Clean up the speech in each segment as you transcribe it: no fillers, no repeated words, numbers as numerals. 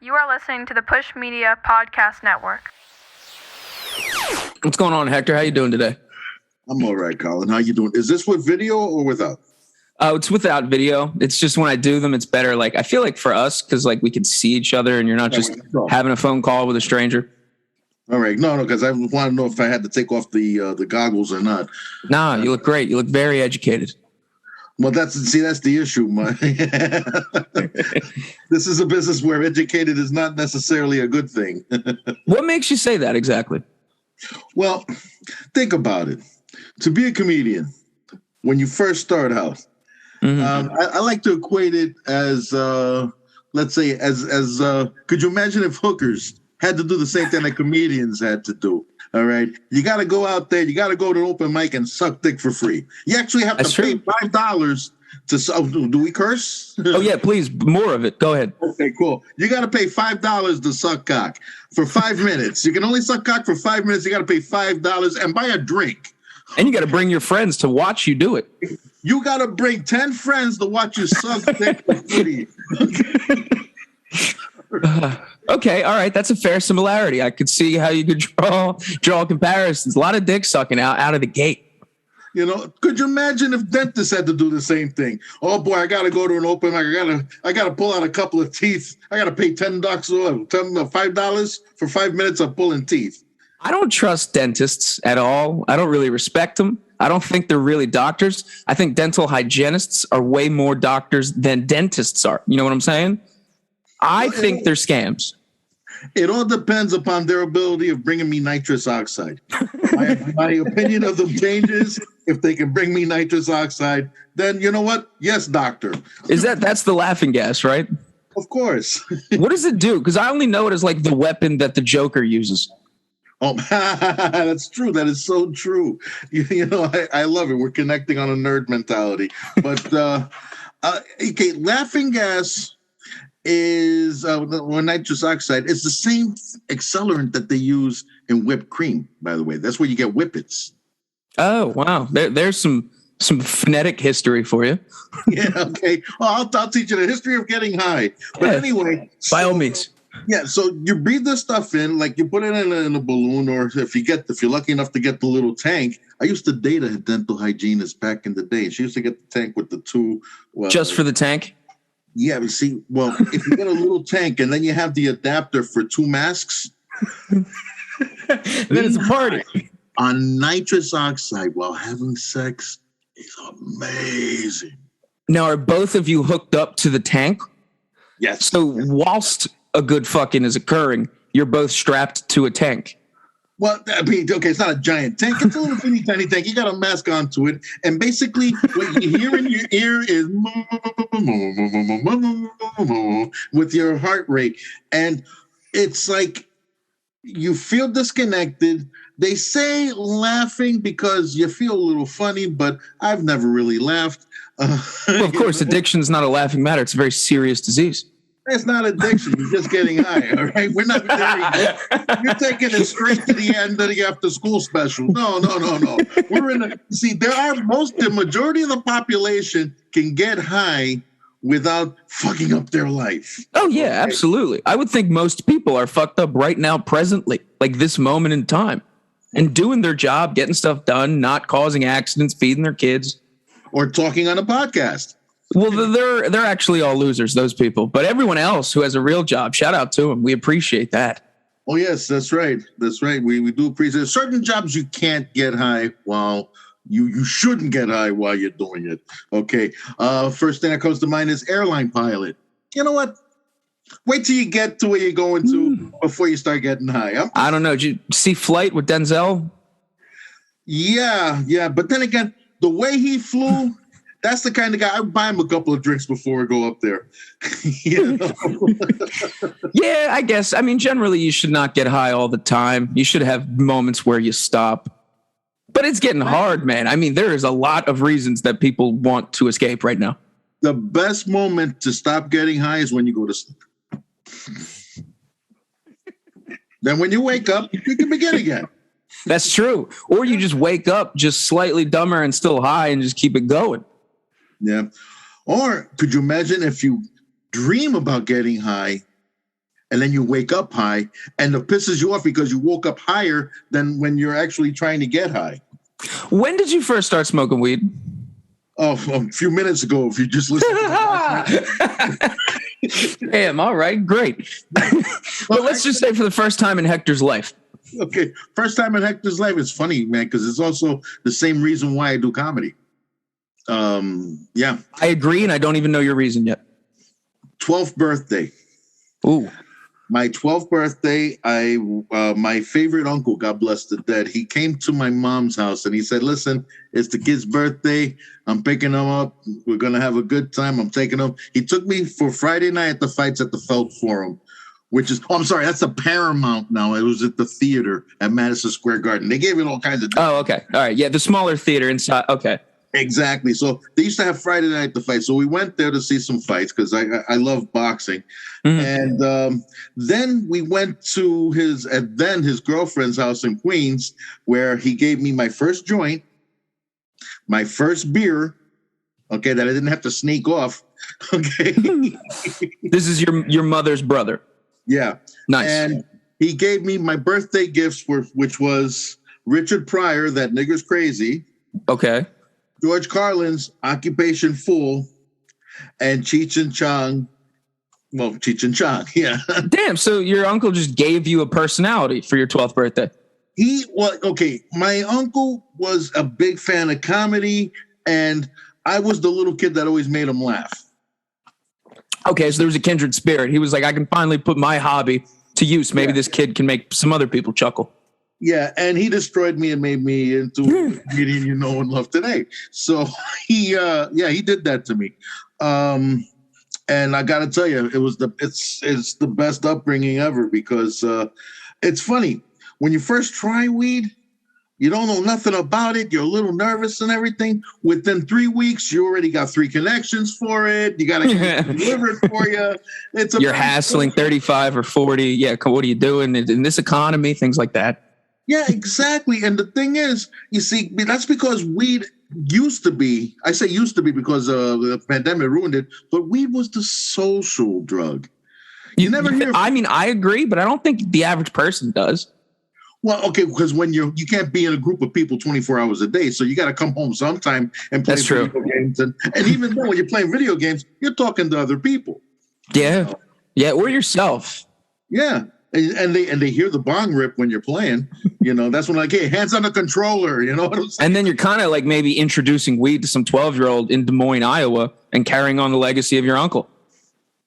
You are listening to the Push Media Podcast Network. What's going on, Hector? How you doing today? I'm all right, Colin. How you doing? Is this with video or without? It's without video. It's just when I do them, it's better. Like, I feel like for us, because like we can see each other and you're not just having a phone call with a stranger. All right. No, because I want to know if I had to take off the goggles or not. Nah, you look great. You look very educated. Well, that's the issue. This is a business where educated is not necessarily a good thing. What makes you say that exactly? Well, think about it. To be a comedian, when you first start out, I like to equate it as, let's say, as could you imagine if hookers had to do the same thing that comedians had to do? All right. You got to go out there. You got to go to an open mic and suck dick for free. You actually have to pay $5 to. Do we curse? Oh, yeah, please. More of it. Go ahead. Okay, cool. You got to pay $5 to suck cock for 5 minutes. You can only suck cock for 5 minutes. You got to pay $5 and buy a drink. And you got to bring your friends to watch you do it. You got to bring 10 friends to watch you suck dick for free. Okay, all right, that's a fair similarity. I could see how you could draw comparisons. A lot of dick sucking out of the gate. You know, could you imagine if dentists had to do the same thing? Oh boy, I got to go to an open mic. I got to pull out a couple of teeth. I got to pay $10 or $5 for 5 minutes of pulling teeth. I don't trust dentists at all. I don't really respect them. I don't think they're really doctors. I think dental hygienists are way more doctors than dentists are. You know what I'm saying? I think they're scams. It all depends upon their ability of bringing me nitrous oxide. My opinion of them changes. If they can bring me nitrous oxide, then you know what? Yes, doctor. That's the laughing gas, right? Of course. What does it do? Because I only know it as like the weapon that the Joker uses. Oh, that's true. That is so true. You know, I love it. We're connecting on a nerd mentality. But okay, laughing gas is or nitrous oxide is the same accelerant that they use in whipped cream, by the way. That's where you get whippets. Oh, wow. There's some phonetic history for you. Yeah, okay. Well, I'll teach you the history of getting high. But anyway. By all means. Yeah, so you breathe this stuff in, like you put it in a balloon, or if you're lucky enough to get the little tank. I used to date a dental hygienist back in the day. She used to get the tank with the two. Well, just for the tank? Yeah, but see, well, if you get a little tank and then you have the adapter for 2 masks, then it's a party. On nitrous oxide while having sex is amazing. Now, are both of you hooked up to the tank? Yes. So whilst a good fucking is occurring, you're both strapped to a tank. Well, I mean, okay, it's not a giant tank. It's a little teeny tiny tank. You got a mask onto it. And basically what you hear in your ear is with your heart rate. And it's like you feel disconnected. They say laughing because you feel a little funny, but I've never really laughed. Well, of course, addiction's not a laughing matter. It's a very serious disease. It's not addiction. You're just getting high, all right? We're not there. You're taking it straight to the end of the after-school special. No. We're in the majority of the population can get high without fucking up their life. Oh, yeah, okay? Absolutely. I would think most people are fucked up right now, presently, like this moment in time, and doing their job, getting stuff done, not causing accidents, feeding their kids. Or talking on a podcast. Well, they're actually all losers, those people. But everyone else who has a real job, shout out to them. We appreciate that. Oh, yes, that's right. That's right. We do appreciate it. Certain jobs you can't get high while you shouldn't get high while you're doing it. Okay. First thing that comes to mind is airline pilot. You know what? Wait till you get to where you're going to before you start getting high. I don't know. Did you see Flight with Denzel? Yeah. But then again, the way he flew... That's the kind of guy, I would buy him a couple of drinks before we go up there. You know? Yeah, I guess. I mean, generally, you should not get high all the time. You should have moments where you stop. But it's getting hard, man. I mean, there is a lot of reasons that people want to escape right now. The best moment to stop getting high is when you go to sleep. Then when you wake up, you can begin again. That's true. Or you just wake up just slightly dumber and still high and just keep it going. Yeah. Or could you imagine if you dream about getting high and then you wake up high, and it pisses you off because you woke up higher than when you're actually trying to get high. When did you first start smoking weed? Oh, a few minutes ago, if you just listen to Damn, all right, great. Well, let's just say for the first time in Hector's life. Okay, first time in Hector's life. It's funny, man, because it's also the same reason why I do comedy. Yeah. I agree, and I don't even know your reason yet. 12th birthday. Ooh. My 12th birthday, my favorite uncle, God bless the dead, he came to my mom's house and he said, listen, it's the kid's birthday. I'm picking him up. We're going to have a good time. I'm taking him. He took me for Friday night at the fights at the Felt Forum, which is, I'm sorry, that's a Paramount now. It was at the theater at Madison Square Garden. They gave it all kinds of. Oh, okay. All right. Yeah, the smaller theater inside. Okay. Exactly. So they used to have Friday night the fight. So we went there to see some fights because I love boxing. Mm-hmm. And then we went to his girlfriend's house in Queens, where he gave me my first joint, my first beer. Okay, that I didn't have to sneak off. Okay. This is your mother's brother. Yeah. Nice. And he gave me my birthday gifts, which was Richard Pryor, That Nigger's Crazy. Okay. George Carlin's Occupation Fool, and Cheech and Chong. Well, Cheech and Chong, yeah. Damn, so your uncle just gave you a personality for your 12th birthday. My uncle was a big fan of comedy, and I was the little kid that always made him laugh. Okay, so there was a kindred spirit. He was like, I can finally put my hobby to use. Maybe this kid can make some other people chuckle. Yeah, and he destroyed me and made me into a comedian you know and love today. So he did that to me. And I got to tell you, it's the best upbringing ever because it's funny. When you first try weed, you don't know nothing about it. You're a little nervous and everything. Within 3 weeks, you already got 3 connections for it. You got to get it delivered for you. You're hassling 35 or 40. Yeah, what are you doing in this economy? Things like that. Yeah, exactly. And the thing is, you see, that's because weed used to be, I say used to be because the pandemic ruined it, but weed was the social drug. You never hear. I mean, I agree, but I don't think the average person does. Well, okay, because when you can't be in a group of people 24 hours a day, so you got to come home sometime and play video games. And even then, when you're playing video games, you're talking to other people. Yeah, yeah, or yourself. Yeah. And they hear the bong rip when you're playing, that's when like, hey, hands on the controller, you know what I'm saying? And then you're kind of like maybe introducing weed to some 12-year-old in Des Moines, Iowa, and carrying on the legacy of your uncle.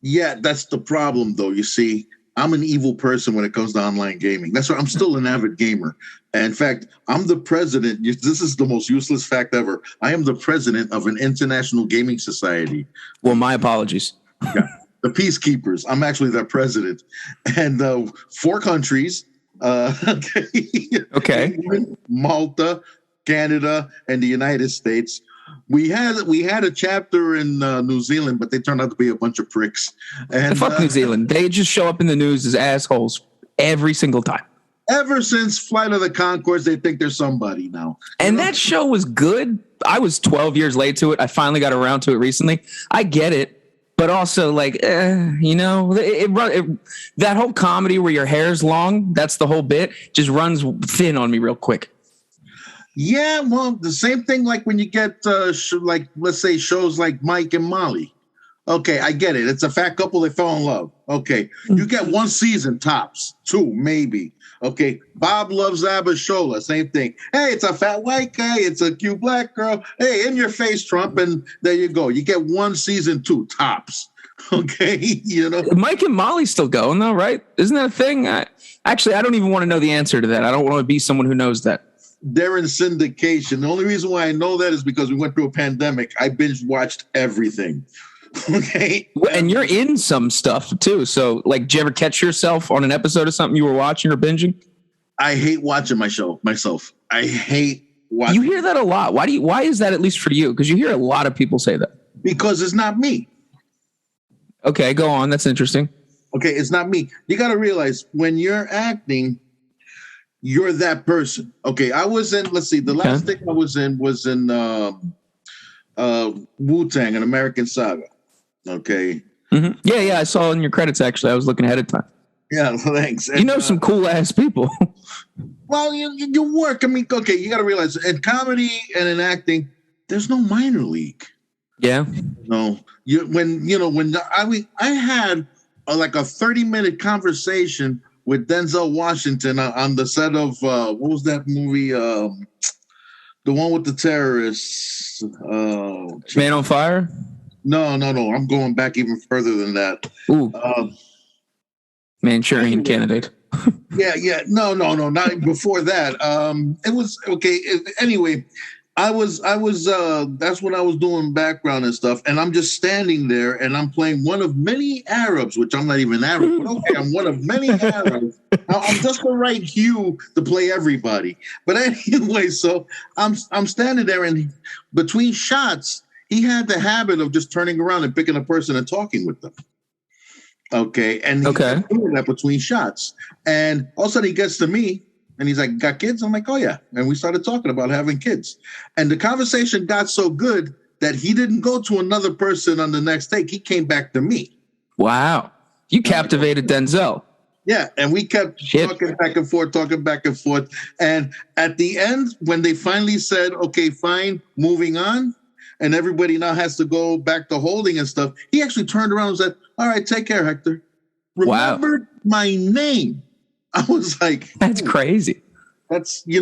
Yeah, that's the problem, though. You see, I'm an evil person when it comes to online gaming. That's why I'm still an avid gamer. And in fact, I'm the president. This is the most useless fact ever. I am the president of an international gaming society. Well, my apologies. Yeah. The Peacekeepers. I'm actually their president. And 4 countries, okay. England, Malta, Canada, and the United States. We had a chapter in New Zealand, but they turned out to be a bunch of pricks. And fuck New Zealand. They just show up in the news as assholes every single time. Ever since Flight of the Conchords, they think they're somebody now. And that show was good. I was 12 years late to it. I finally got around to it recently. I get it. But also, like, that whole comedy where your hair's long, that's the whole bit, just runs thin on me real quick. Yeah, well, the same thing like when you get, let's say, shows like Mike and Molly. Okay, I get it. It's a fat couple that fell in love. Okay, you get 1 season tops, 2 maybe. Okay, Bob Loves Abishola, same thing. Hey, it's a fat white guy. It's a cute black girl. Hey, in your face, Trump, and there you go. You get 1 season 2 tops. Okay, Mike and Molly's still going though, right? Isn't that a thing? Actually, I don't even want to know the answer to that. I don't want to be someone who knows that. They're in syndication. The only reason why I know that is because we went through a pandemic. I binge watched everything. Okay. And you're in some stuff too. So like, did you ever catch yourself on an episode of something you were watching or binging? I hate watching myself. I hate watching. You hear that a lot. Why is that, at least for you? Because you hear a lot of people say that. Because it's not me. Okay, go on. That's interesting. Okay, it's not me. You got to realize when you're acting, you're that person. Okay, I was in, let's see, the last thing I was in Wu-Tang, An American Saga. Okay. Mm-hmm. Yeah, I saw in your credits, actually. I was looking ahead of time. Yeah, thanks. You know some cool ass people. Well, you work. I mean, okay, you got to realize in comedy and in acting, there's no minor league. Yeah. No, I had like a 30-minute conversation with Denzel Washington on the set of what was that movie? The one with the terrorists. Man on Fire? No. I'm going back even further than that. Ooh. Manchurian Candidate. Yeah. No, not before that. It was okay. Anyway, I was that's when I was doing background and stuff, and I'm just standing there and I'm playing one of many Arabs, which I'm not even Arab, but okay, I'm one of many Arabs. I'm just the right hue to play everybody. But anyway, so I'm standing there, and between shots, he had the habit of just turning around and picking a person and talking with them. Okay, and he's doing that between shots, and all of a sudden he gets to me. And he's like, got kids? I'm like, oh, yeah. And we started talking about having kids. And the conversation got so good that he didn't go to another person on the next take. He came back to me. Wow. You captivated Denzel. Yeah. And we kept talking back and forth. And at the end, when they finally said, okay, fine, moving on, and everybody now has to go back to holding and stuff, he actually turned around and said, all right, take care, Hector. Remembered my name. I was like, that's crazy. That's, you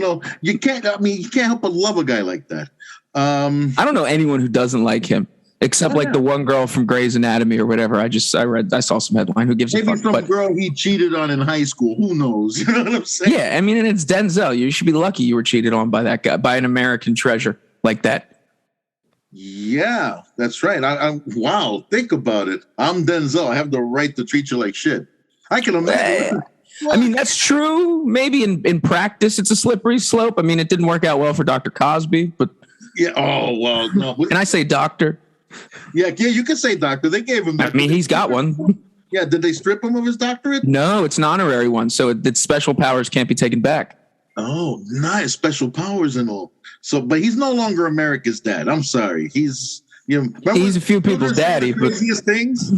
can't help but love a guy like that. I don't know anyone who doesn't like him, except like the one girl from Grey's Anatomy or whatever. I saw some headline. Who gives a fuck? Maybe some girl he cheated on in high school. Who knows? You know what I'm saying? Yeah. I mean, and it's Denzel. You should be lucky you were cheated on by that guy, by an American treasure like that. Yeah, that's right. Wow. Think about it. I'm Denzel. I have the right to treat you like shit. I can imagine. I mean, that's true. Maybe in practice, it's a slippery slope. I mean, it didn't work out well for Dr. Cosby, but yeah. Oh, well, no. Can I say doctor? Yeah, you can say doctor. They gave him that. I mean, he's got one. Yeah. Did they strip him of his doctorate? No, it's an honorary one. So its special powers can't be taken back. Oh, nice. Special powers and all. So, but he's no longer America's dad. I'm sorry. He's he's a few people's daddy. But craziest things,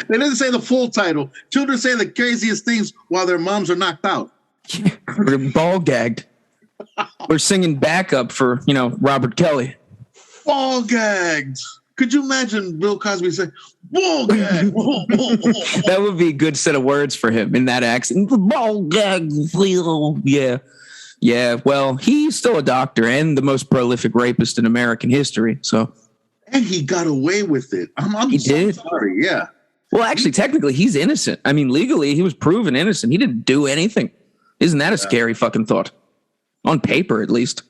They didn't say the full title. Children say the craziest things while their moms are knocked out. We're ball gagged. We're singing backup for, Robert Kelly. Ball gagged. Could you imagine Bill Cosby saying, ball gagged? That would be a good set of words for him in that accent. Ball gagged. Yeah. Yeah. Well, he's still a doctor and the most prolific rapist in American history. So. And he got away with it. He did. Sorry. Yeah. Well, actually, technically, he's innocent. I mean, legally, he was proven innocent. He didn't do anything. Isn't that a scary fucking thought? On paper, at least.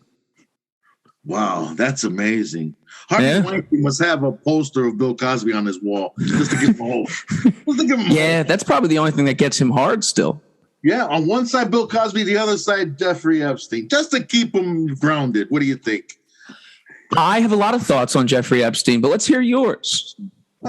Wow, that's amazing. Harvey Weinstein must have a poster of Bill Cosby on his wall just to give him a hope. Yeah, that's probably the only thing that gets him hard still. Yeah, on one side, Bill Cosby, the other side, Jeffrey Epstein, just to keep him grounded. What do you think? I have a lot of thoughts on Jeffrey Epstein, but let's hear yours.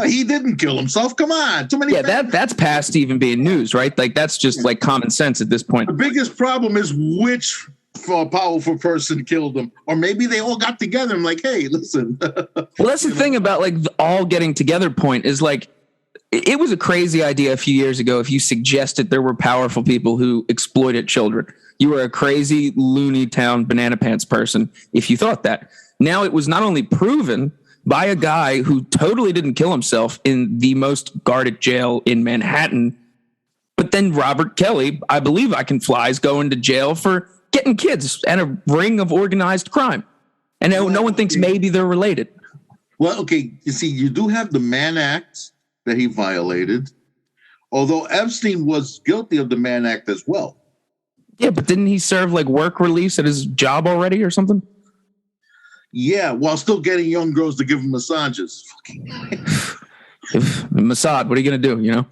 He didn't kill himself. Come on. Too many. Yeah, that's past even being news, right? Like, that's just like common sense at this point. The biggest problem is which powerful person killed him. Or maybe they all got together and like, hey, listen. Well, that's the thing about like the all getting together point is like, it was a crazy idea a few years ago if you suggested there were powerful people who exploited children. You were a crazy loony town banana pants person if you thought that. Now it was not only proven by a guy who totally didn't kill himself in the most guarded jail in Manhattan, but then Robert Kelly, I believe I Can Fly, is going to jail for getting kids and a ring of organized crime. And no one thinks maybe they're related. Well, okay, you see, you do have the Mann Act that he violated, although Epstein was guilty of the Mann Act as well. Yeah, but didn't he serve like work release at his job already or something? Yeah, while still getting young girls to give him massages. Mossad, what are you going to do,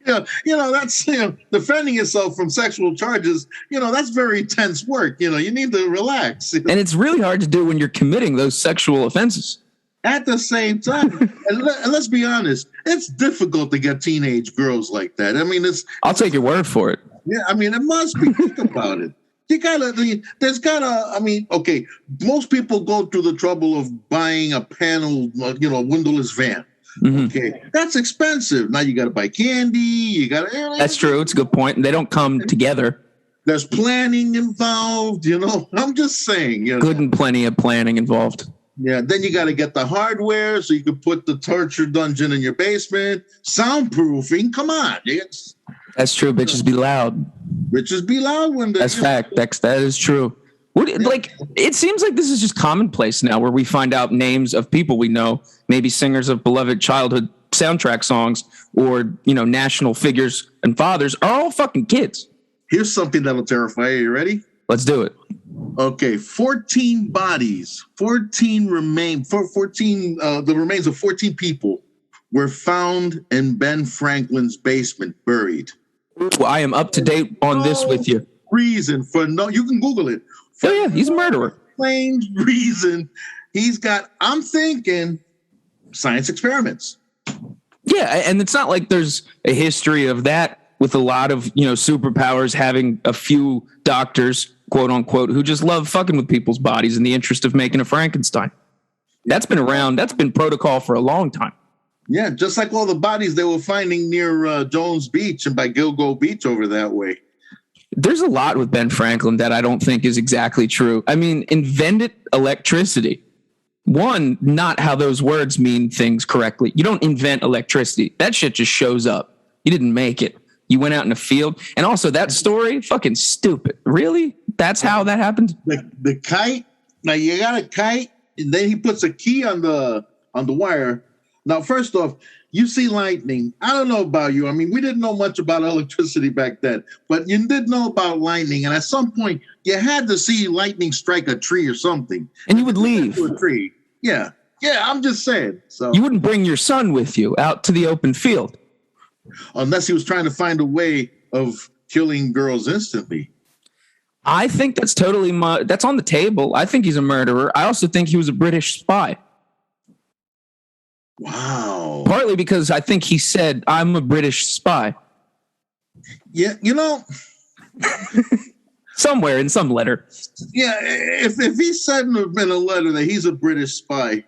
That's, defending yourself from sexual charges, that's very tense work. You need to relax. And it's really hard to do when you're committing those sexual offenses. At the same time, and let's be honest, it's difficult to get teenage girls like that. I mean, I'll take your word for it. Yeah, I mean, it must be. Think about it. Okay, most people go through the trouble of buying a panel, windowless van. Mm-hmm. Okay, that's expensive. Now you got to buy candy. You got to. That's true. It's a good point. They don't come together. There's planning involved. I'm just saying. Good and plenty of planning involved. Yeah. Then you got to get the hardware so you can put the torture dungeon in your basement. Soundproofing. Come on. That's true. Bitches be loud. Bitches be loud when That's fact. That is true. Like, it seems like this is just commonplace now, where we find out names of people we know, maybe singers of beloved childhood soundtrack songs, or national figures and fathers are all fucking kids. Here's something that'll terrify you. You ready? Let's do it. Okay, 14 bodies, 14 the remains of 14 people were found in Ben Franklin's basement, buried. Well, I am up to date on this with you. You can Google it. Oh yeah, he's a murderer. Plain reason he's got, I'm thinking, science experiments. Yeah, and it's not like there's a history of that with a lot of, superpowers having a few doctors, quote unquote, who just love fucking with people's bodies in the interest of making a Frankenstein. That's been around. That's been protocol for a long time. Yeah, just like all the bodies they were finding near Jones Beach and by Gilgo Beach over that way. There's a lot with Ben Franklin that I don't think is exactly true. I mean, invented electricity. One, not how those words mean things correctly. You don't invent electricity. That shit just shows up. You didn't make it. You went out in a field. And also that story, fucking stupid. Really? That's how that happened? The kite. Now you got a kite, and then he puts a key on the wire. Now, first off, you see lightning. I don't know about you. I mean, we didn't know much about electricity back then, but you did know about lightning. And at some point, you had to see lightning strike a tree or something. And you would leave. To a tree. Yeah. Yeah, I'm just saying. So you wouldn't bring your son with you out to the open field. Unless he was trying to find a way of killing girls instantly. I think that's totally that's on the table. I think he's a murderer. I also think he was a British spy. Wow. Partly because I think he said, I'm a British spy. Yeah, somewhere in some letter. Yeah, if he said in a letter that he's a British spy,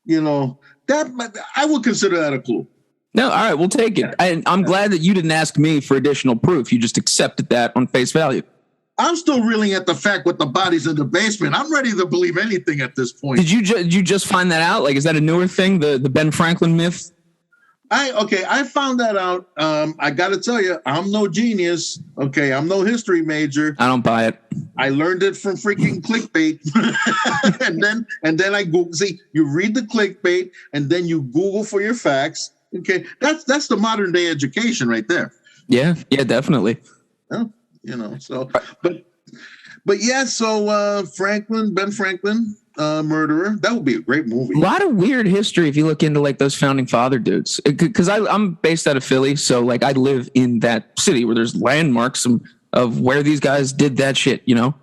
that I would consider that a clue. No, all right, we'll take it. I'm glad that you didn't ask me for additional proof. You just accepted that on face value. I'm still reeling at the fact with the bodies in the basement. I'm ready to believe anything at this point. Did you just find that out? Like, is that a newer thing, the Ben Franklin myth? I found that out. I got to tell you, I'm no genius. Okay, I'm no history major. I don't buy it. I learned it from freaking clickbait, and then I Google. See, you read the clickbait, and then you Google for your facts. Okay, that's the modern day education right there. Yeah, definitely. So, but yeah, so Ben Franklin, murderer, that would be a great movie. A lot of weird history if you look into like those founding father dudes, because I'm based out of Philly, so like I live in that city where there's landmarks of where these guys did that shit, and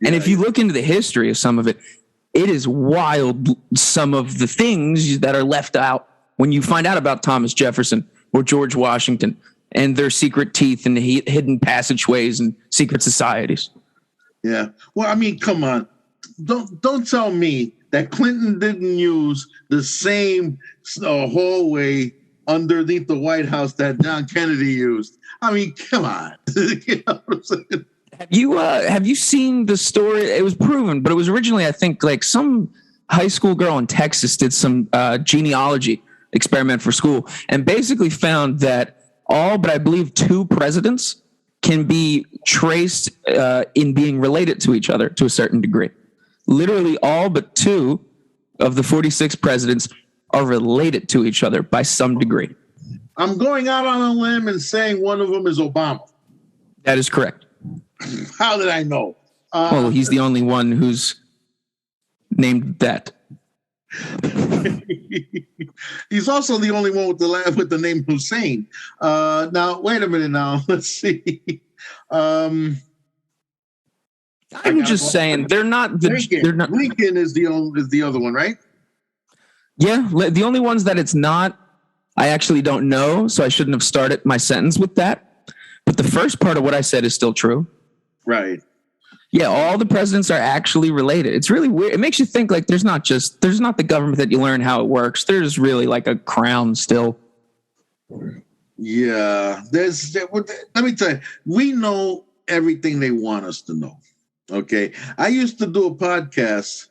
if you look into the history of some of it, it is wild. Some of the things that are left out when you find out about Thomas Jefferson or George Washington and their secret teeth and hidden passageways and secret societies. Yeah. Well, I mean, come on. Don't tell me that Clinton didn't use the same hallway underneath the White House that John Kennedy used. I mean, come on. You know what I'm saying? Have you seen the story? It was proven, but it was originally, I think, like some high school girl in Texas did some genealogy experiment for school and basically found that all but I believe 2 presidents can be traced in being related to each other to a certain degree. Literally all but 2 of the 46 presidents are related to each other by some degree. I'm going out on a limb and saying one of them is Obama. That is correct. How did I know? Well, he's the only one who's named that. He's also the only one with the name Hussein. Now, wait a minute. Now, let's see. I'm just saying they're not. Lincoln is the other one, right? Yeah, the only ones that it's not. I actually don't know, so I shouldn't have started my sentence with that. But the first part of what I said is still true. Right. Yeah, all the presidents are actually related. It's really weird. It makes you think like there's not the government that you learn how it works. There's really like a crown still. Yeah, let me tell you, we know everything they want us to know. Okay, I used to do a podcast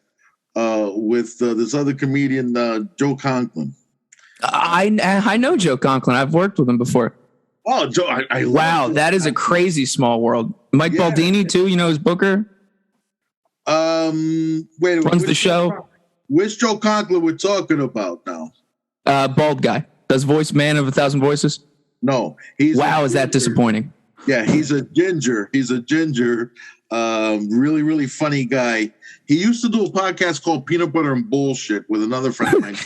with this other comedian, Joe Conklin. I know Joe Conklin. I've worked with him before. Oh, Joe! I wow, that is a crazy small world. Mike Baldini too. You know his booker. Wait, runs the show. Which Joe Conklin we're talking about now? Bald guy does voice man of 1,000 voices. No, he's is that disappointing? Yeah, he's a ginger. Really, really funny guy. He used to do a podcast called Peanut Butter and Bullshit with another friend of mine.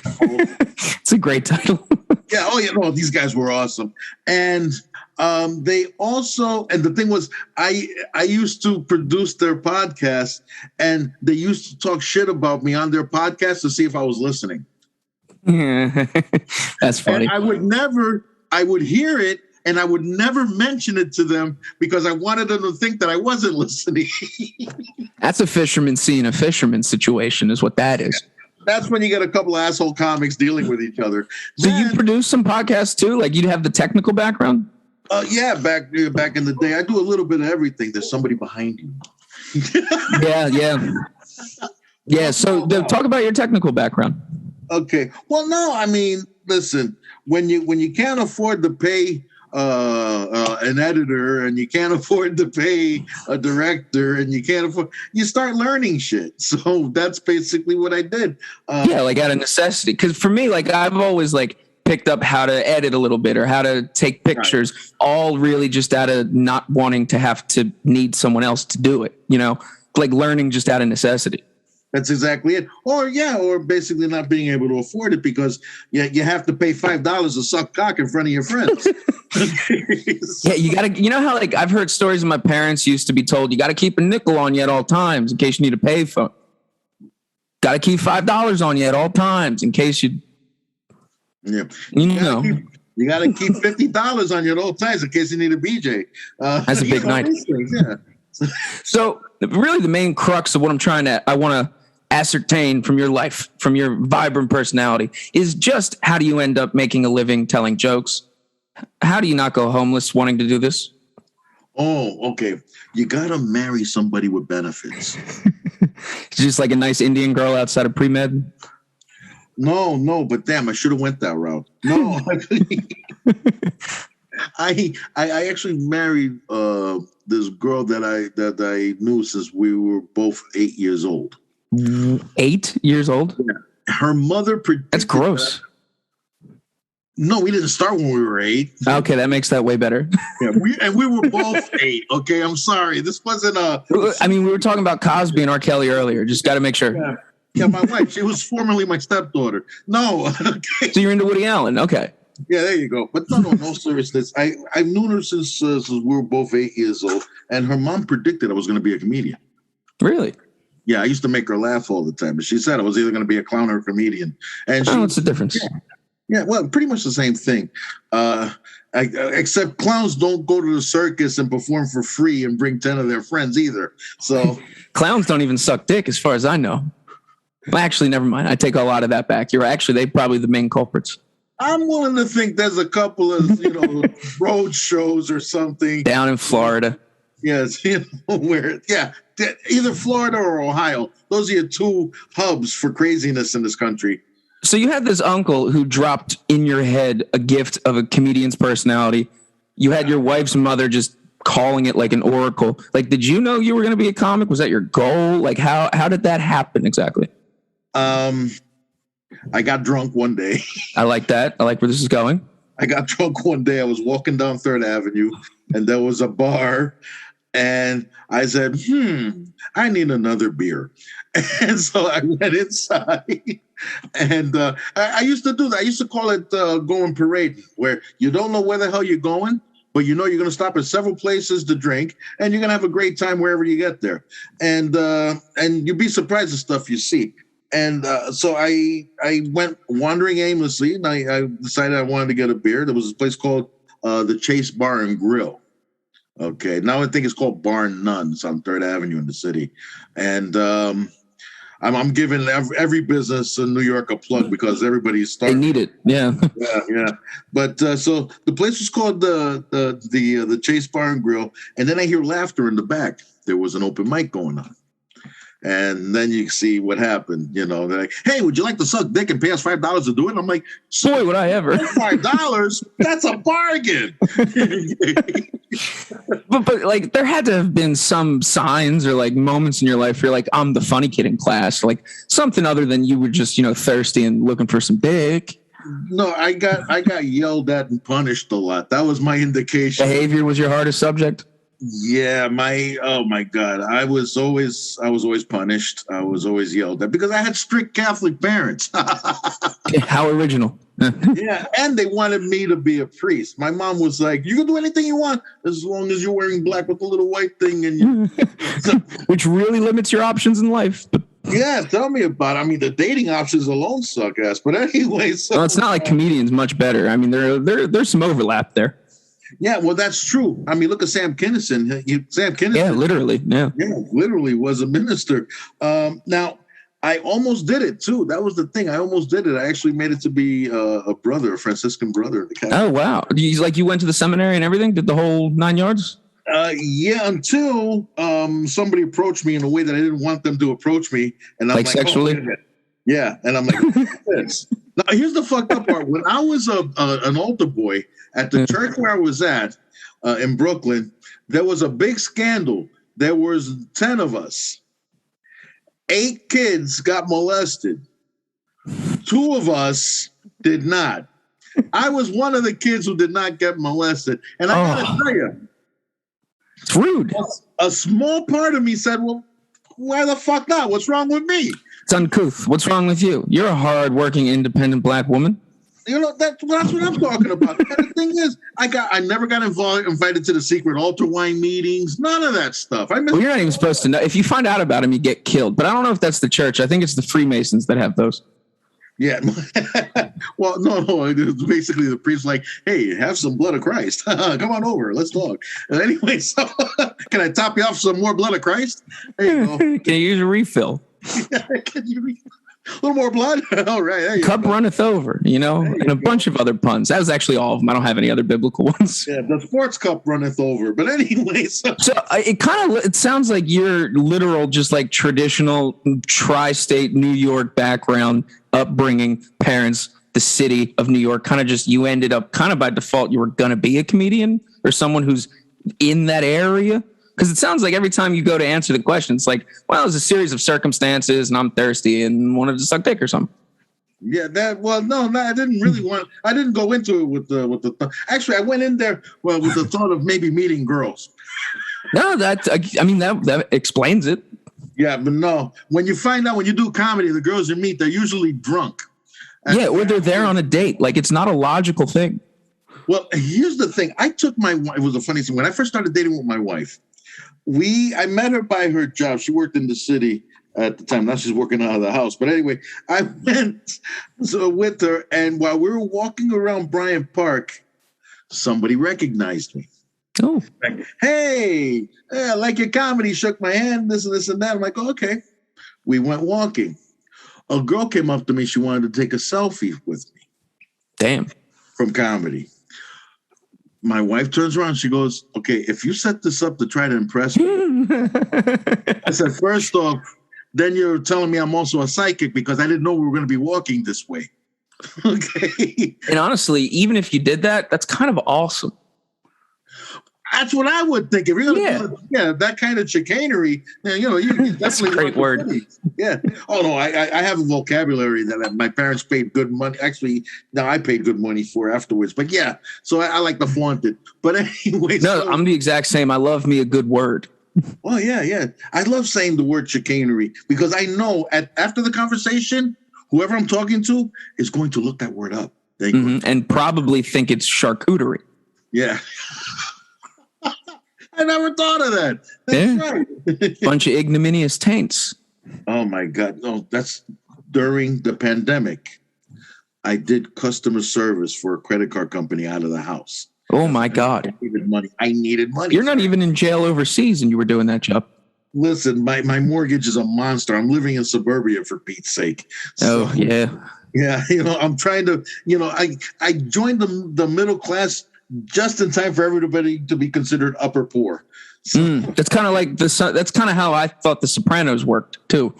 It's a great title. Yeah. Oh, yeah. No, these guys were awesome. And they also, and the thing was, I used to produce their podcast, and they used to talk shit about me on their podcast to see if I was listening. That's funny. And I would hear it, and I would never mention it to them because I wanted them to think that I wasn't listening. That's a fisherman seeing a fisherman situation is what that is. That's when you get a couple of asshole comics dealing with each other. So you produce some podcasts too? Like you'd have the technical background? Yeah, back in the day. I do a little bit of everything. There's somebody behind you. Yeah. So talk about your technical background. Okay. Well, no, I mean, listen, when you can't afford to pay an editor, and you can't afford to pay a director, and you start learning shit. So that's basically what I did. Like out of necessity. Because for me, like I've always like picked up how to edit a little bit or how to take pictures, right. All really just out of not wanting to have to need someone else to do it, like learning just out of necessity. That's exactly it. Or basically not being able to afford it because you have to pay $5 to suck cock in front of your friends. Yeah, you gotta. You know how like I've heard stories of my parents used to be told you got to keep a nickel on you at all times in case you need a payphone. Got to keep $5 on you at all times in case you. Yeah, you got to keep $50 on you at all times in case you need a BJ. That's a big night. Yeah. So really, the main crux of what I want to ascertain from your life, from your vibrant personality, is just how do you end up making a living telling jokes? How do you not go homeless wanting to do this? Oh, okay. You got to marry somebody with benefits. Just like a nice Indian girl outside of pre-med? No, but damn, I should have went that route. No. I actually married this girl that I knew since we were both 8 years old. 8 years old? Yeah. Her mother predicted. That's gross. No, we didn't start when we were 8. Okay, that makes that way better. Yeah, we were both 8. Okay, I'm sorry. This wasn't a. I mean, we were talking about Cosby and R. Kelly earlier. Just got to make sure. Yeah, my wife. She was formerly my stepdaughter. No. Okay. So you're into Woody Allen? Okay. Yeah, there you go. But no seriousness. I've known her since we were both 8 years old, and her mom predicted I was going to be a comedian. Really? Yeah, I used to make her laugh all the time, but she said I was either going to be a clown or a comedian. And what's the difference? Yeah, well, pretty much the same thing. Except clowns don't go to the circus and perform for free and bring 10 of their friends either. So clowns don't even suck dick, as far as I know. Well, actually, never mind. I take a lot of that back. You're actually they probably the main culprits. I'm willing to think there's a couple of road shows or something down in Florida. Yes, where either Florida or Ohio. Those are your two hubs for craziness in this country. So you had this uncle who dropped in your head a gift of a comedian's personality. You had your wife's mother just calling it like an oracle. Like, did you know you were going to be a comic? Was that your goal? Like, how did that happen exactly? I got drunk one day. I like that. I like where this is going. I got drunk one day. I was walking down 3rd Avenue, and there was a bar, and I said, I need another beer. And so I went inside, and I used to do that. I used to call it going parade, where you don't know where the hell you're going, but you know you're going to stop at several places to drink, and you're going to have a great time wherever you get there. And you'd be surprised at stuff you see. And so I went wandering aimlessly, and I decided I wanted to get a beer. There was this place called the Chase Bar and Grill. Okay, now I think it's called Bar None. It's on Third Avenue in the city, and I'm giving every business in New York a plug because everybody's They starting. need it. Yeah. Yeah. But so the place was called the Chase Bar and Grill, and then I hear laughter in the back. There was an open mic going on. And then you see what happened. They're like, "Hey, would you like to suck dick and pay us $5 to do it?" And I'm like, Boy, would I ever. $5? That's a bargain. But like there had to have been some signs or like moments in your life where you're like, I'm the funny kid in class, like something other than you were just, thirsty and looking for some dick. No, I got yelled at and punished a lot. That was my indication. Behavior was your hardest subject? Yeah, oh my God. I was always punished. I was always yelled at because I had strict Catholic parents. How original. Yeah, and they wanted me to be a priest. My mom was like, "You can do anything you want as long as you're wearing black with a little white thing." And which really limits your options in life. Yeah, tell me about it. I mean, the dating options alone suck ass. But anyway, well, it's not like comedians much better. I mean, there's some overlap there. Yeah, well, that's true. I mean, look at Sam Kinison. Sam Kinison. Yeah, literally. Yeah, literally was a minister. Now, I almost did it too. That was the thing. I almost did it. I actually made it to be a Franciscan brother. Oh wow! You went to the seminary and everything? Did the whole 9 yards? Yeah, until somebody approached me in a way that I didn't want them to approach me, and I'm like sexually. Oh, yeah, and I'm like, this. Now here's the fucked up part. When I was an altar boy at the church where I was at in Brooklyn, there was a big scandal. There was 10 of us. 8 kids got molested. 2 of us did not. I was one of the kids who did not get molested, and I gotta tell you. It's rude. A small part of me said, well, why the fuck not? What's wrong with me? It's uncouth. What's wrong with you? You're a hard-working, independent black woman. That's what I'm talking about. The thing is, I never got invited to the secret altar wine meetings. None of that stuff. Well, you're not even supposed to know. If you find out about them, you get killed. But I don't know if that's the church. I think it's the Freemasons that have those. Yeah. Well, no. It's basically the priest like, hey, have some blood of Christ. Come on over. Let's talk. Anyway, so can I top you off some more blood of Christ? There you go. Can you use a refill? Can you a little more blood? All right. Cup runneth over, and a bunch of other puns. That was actually all of them. I don't have any other biblical ones. Yeah, the sports cup runneth over. But anyway, so it sounds like you're literal, just like traditional tri-state New York background, upbringing, parents, the city of New York. Kind of just you ended up kind of by default you were going to be a comedian or someone who's in that area. Because it sounds like every time you go to answer the question, it's like, well, it was a series of circumstances and I'm thirsty and wanted to suck dick or something. Yeah, no, I didn't really I didn't go into it with the actually, I went in there, with the thought of maybe meeting girls. No, that explains it. Yeah, but no, when you find out when you do comedy, the girls you meet, they're usually drunk. Yeah, or they're there on a date. Like, it's not a logical thing. Well, here's the thing. It was a funny thing. When I first started dating with my wife, I met her by her job. She worked in the city at the time. Now she's working out of the house. But anyway, I went with her, and while we were walking around Bryant Park, somebody recognized me. Oh. Like, hey, I like your comedy. Shook my hand, this and this and that. I'm like, oh, okay. We went walking. A girl came up to me. She wanted to take a selfie with me. Damn. From comedy. My wife turns around. She goes, okay, if you set this up to try to impress me. I said, first off, then you're telling me I'm also a psychic because I didn't know we were going to be walking this way. Okay. And honestly, even if you did that, that's kind of awesome. That's what I would think. If you're going to do that kind of chicanery, you that's a great word. Yeah. Oh, no, I have a vocabulary that my parents paid good money. Actually, now I paid good money for afterwards. But yeah, so I like to flaunt it. But anyway. No, I'm the exact same. I love me a good word. Oh, yeah. I love saying the word chicanery because I know after the conversation, whoever I'm talking to is going to look that word up. And probably think it's charcuterie. Yeah. I never thought of that. That's right. Bunch of ignominious taints. Oh my God. No, that's during the pandemic. I did customer service for a credit card company out of the house. Oh my God. I needed money. You're not even in jail overseas and you were doing that job. Listen, my mortgage is a monster. I'm living in suburbia, for Pete's sake. Oh, yeah. Yeah, I'm trying to, I joined the middle class just in time for everybody to be considered upper poor. So, that's kind of like that's kind of how I thought The Sopranos worked too.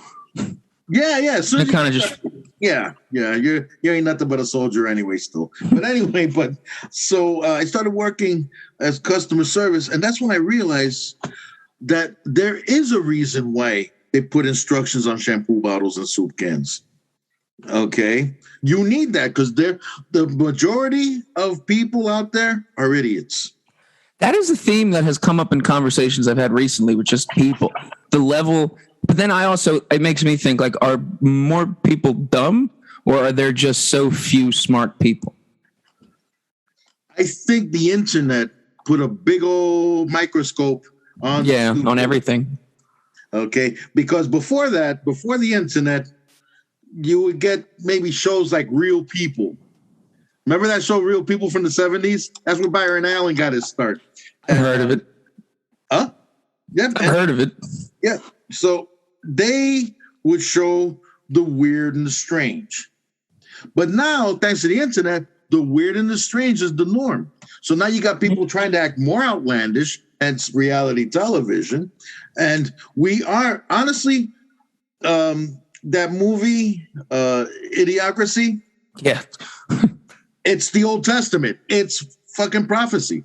Yeah. So it kind of just. Yeah. You ain't nothing but a soldier anyway, still. But anyway, so I started working as customer service, and that's when I realized that there is a reason why they put instructions on shampoo bottles and soup cans. Okay, you need that because the majority of people out there are idiots. That is a theme that has come up in conversations I've had recently with just people. The level, but then it makes me think, like, are more people dumb or are there just so few smart people? I think the internet put a big old microscope on everything. Okay, because before the internet, you would get maybe shows like Real People. Remember that show, Real People, from the 70s? That's where Byron Allen got his start. I've heard of it. Huh? Yeah. I've heard of it. Yeah. So they would show the weird and the strange. But now, thanks to the internet, the weird and the strange is the norm. So now you got people trying to act more outlandish, hence reality television. And we are, honestly, that movie, Idiocracy. Yeah. It's the Old Testament. It's fucking prophecy.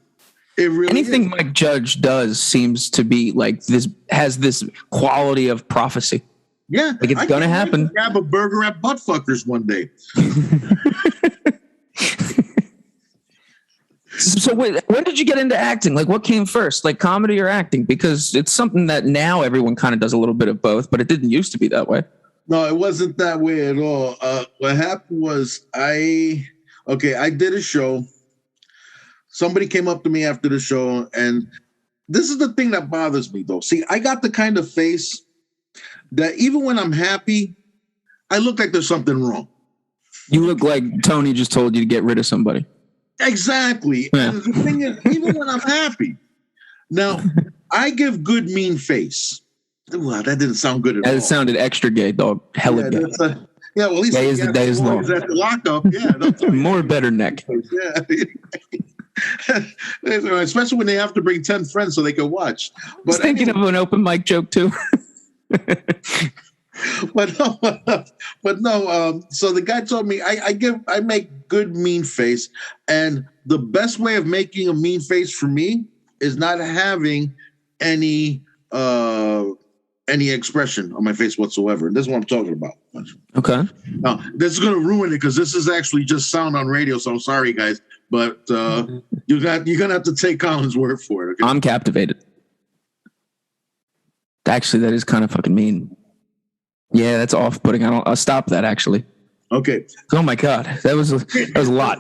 It really Anything is. Mike Judge does seems to be like this, has this quality of prophecy. Yeah. Like it's going to happen. Grab a burger at Buttfuckers one day. So wait, when did you get into acting? Like what came first, like comedy or acting? Because it's something that now everyone kind of does a little bit of both, but it didn't used to be that way. No, it wasn't that way at all. What happened was I did a show. Somebody came up to me after the show, and this is the thing that bothers me, though. See, I got the kind of face that even when I'm happy, I look like there's something wrong. You look like Tony just told you to get rid of somebody. Exactly. Yeah. And the thing is, even when I'm happy, now I give good mean face. Well, that didn't sound good at all. It sounded extra gay, dog. Hella gay. Well, at least day is the day is long. At the lockup, yeah. More better neck. Yeah. Especially when they have to bring 10 friends so they can watch. I was thinking of an open mic joke too. But no. So the guy told me I make good mean face, and the best way of making a mean face for me is not having any expression on my face whatsoever. And this is what I'm talking about. Okay. Now, this is going to ruin it because this is actually just sound on radio. So I'm sorry, guys, but you're gonna have to take Colin's word for it. Okay? I'm captivated. Actually, that is kind of fucking mean. Yeah, that's off-putting. I'll stop that. Actually. Okay. Oh my God, that was a lot.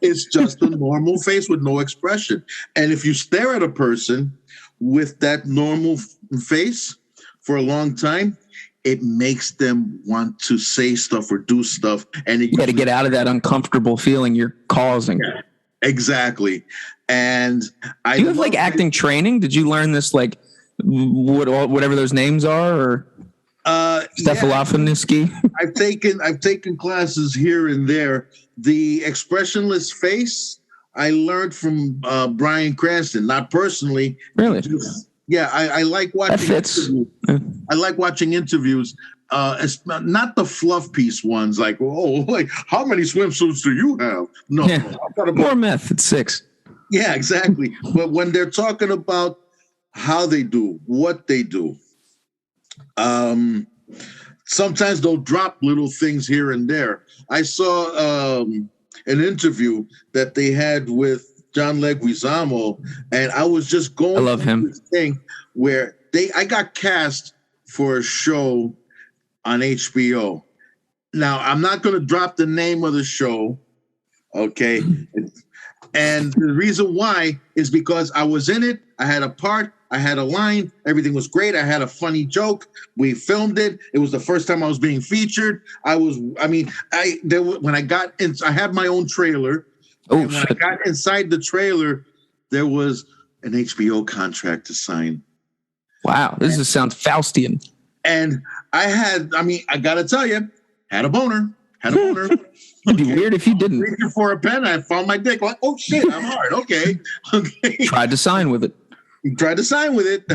It's just a normal face with no expression, and if you stare at a person with that normal face for a long time, it makes them want to say stuff or do stuff. And you got to get out of that uncomfortable feeling you're causing. Yeah, exactly. And do you have like acting training? Did you learn this like whatever those names are, or Stefalofaniski? Yeah. I've taken classes here and there. The expressionless face I learned from Bryan Cranston, not personally. Really? Yeah, I like watching. That fits. I like watching interviews. It's not the fluff piece ones, like how many swimsuits do you have? No, yeah. More meth. It's 6. Yeah, exactly. But when they're talking about how they do, what they do, sometimes they'll drop little things here and there. I saw an interview that they had with John Leguizamo, and I was just going. I love him. This thing where I got cast for a show on HBO. Now I'm not going to drop the name of the show, okay? And the reason why is because I was in it. I had a part. I had a line. Everything was great. I had a funny joke. We filmed it. It was the first time I was being featured. When I got in, I had my own trailer. Oh, And when I shit. got inside the trailer, there was an HBO contract to sign. Wow. Sounds Faustian. And I got to tell you, had a boner. It'd be weird if you didn't. Reaching for a pen, I found my dick. Like, oh shit, I'm hard. Okay. Tried to sign with it. Tried to sign with it.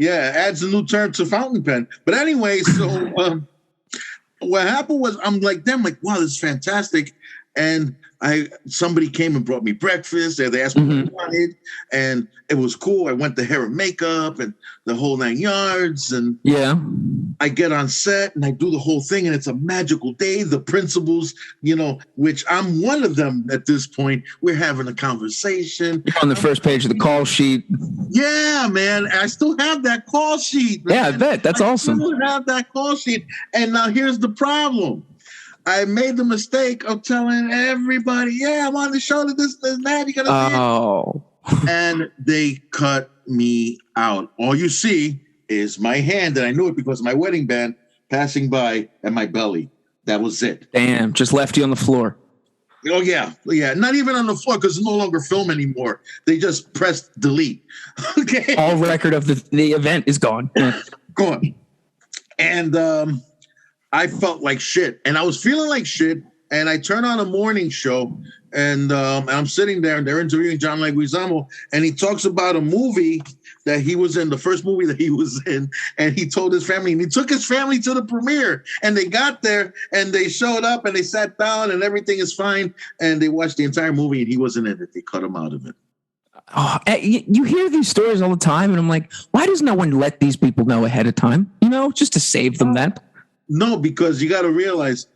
Adds a new term to fountain pen. But anyway, so what happened was I'm like, wow, this is fantastic. And somebody came and brought me breakfast. And they asked me what I wanted, and it was cool. I went to hair and makeup and the whole 9 yards. And I get on set and I do the whole thing, and it's a magical day. The principals, which I'm one of them at this point, we're having a conversation. You're on the first page of the call sheet. Yeah, man. I still have that call sheet, man. Yeah, I bet. That's awesome. I still have that call sheet. And now here's the problem. I made the mistake of telling everybody, I'm on the show, this, that, you gotta see it. And they cut me out. All you see is my hand, and I knew it because of my wedding band passing by and my belly. That was it. Damn, just left you on the floor. Oh, yeah. Not even on the floor because it's no longer film anymore. They just pressed delete. Okay. All record of the event is gone. Gone. And I felt like shit, and I was feeling like shit. And I turn on a morning show, and I'm sitting there, and they're interviewing John Leguizamo, and he talks about a movie that he was in, the first movie that he was in, and he told his family, and he took his family to the premiere, and they got there, and they showed up, and they sat down, and everything is fine, and they watched the entire movie, and he wasn't in it. They cut him out of it. Oh, you hear these stories all the time, and I'm like, why does no one let these people know ahead of time? Just to save them that. No, because you got to realize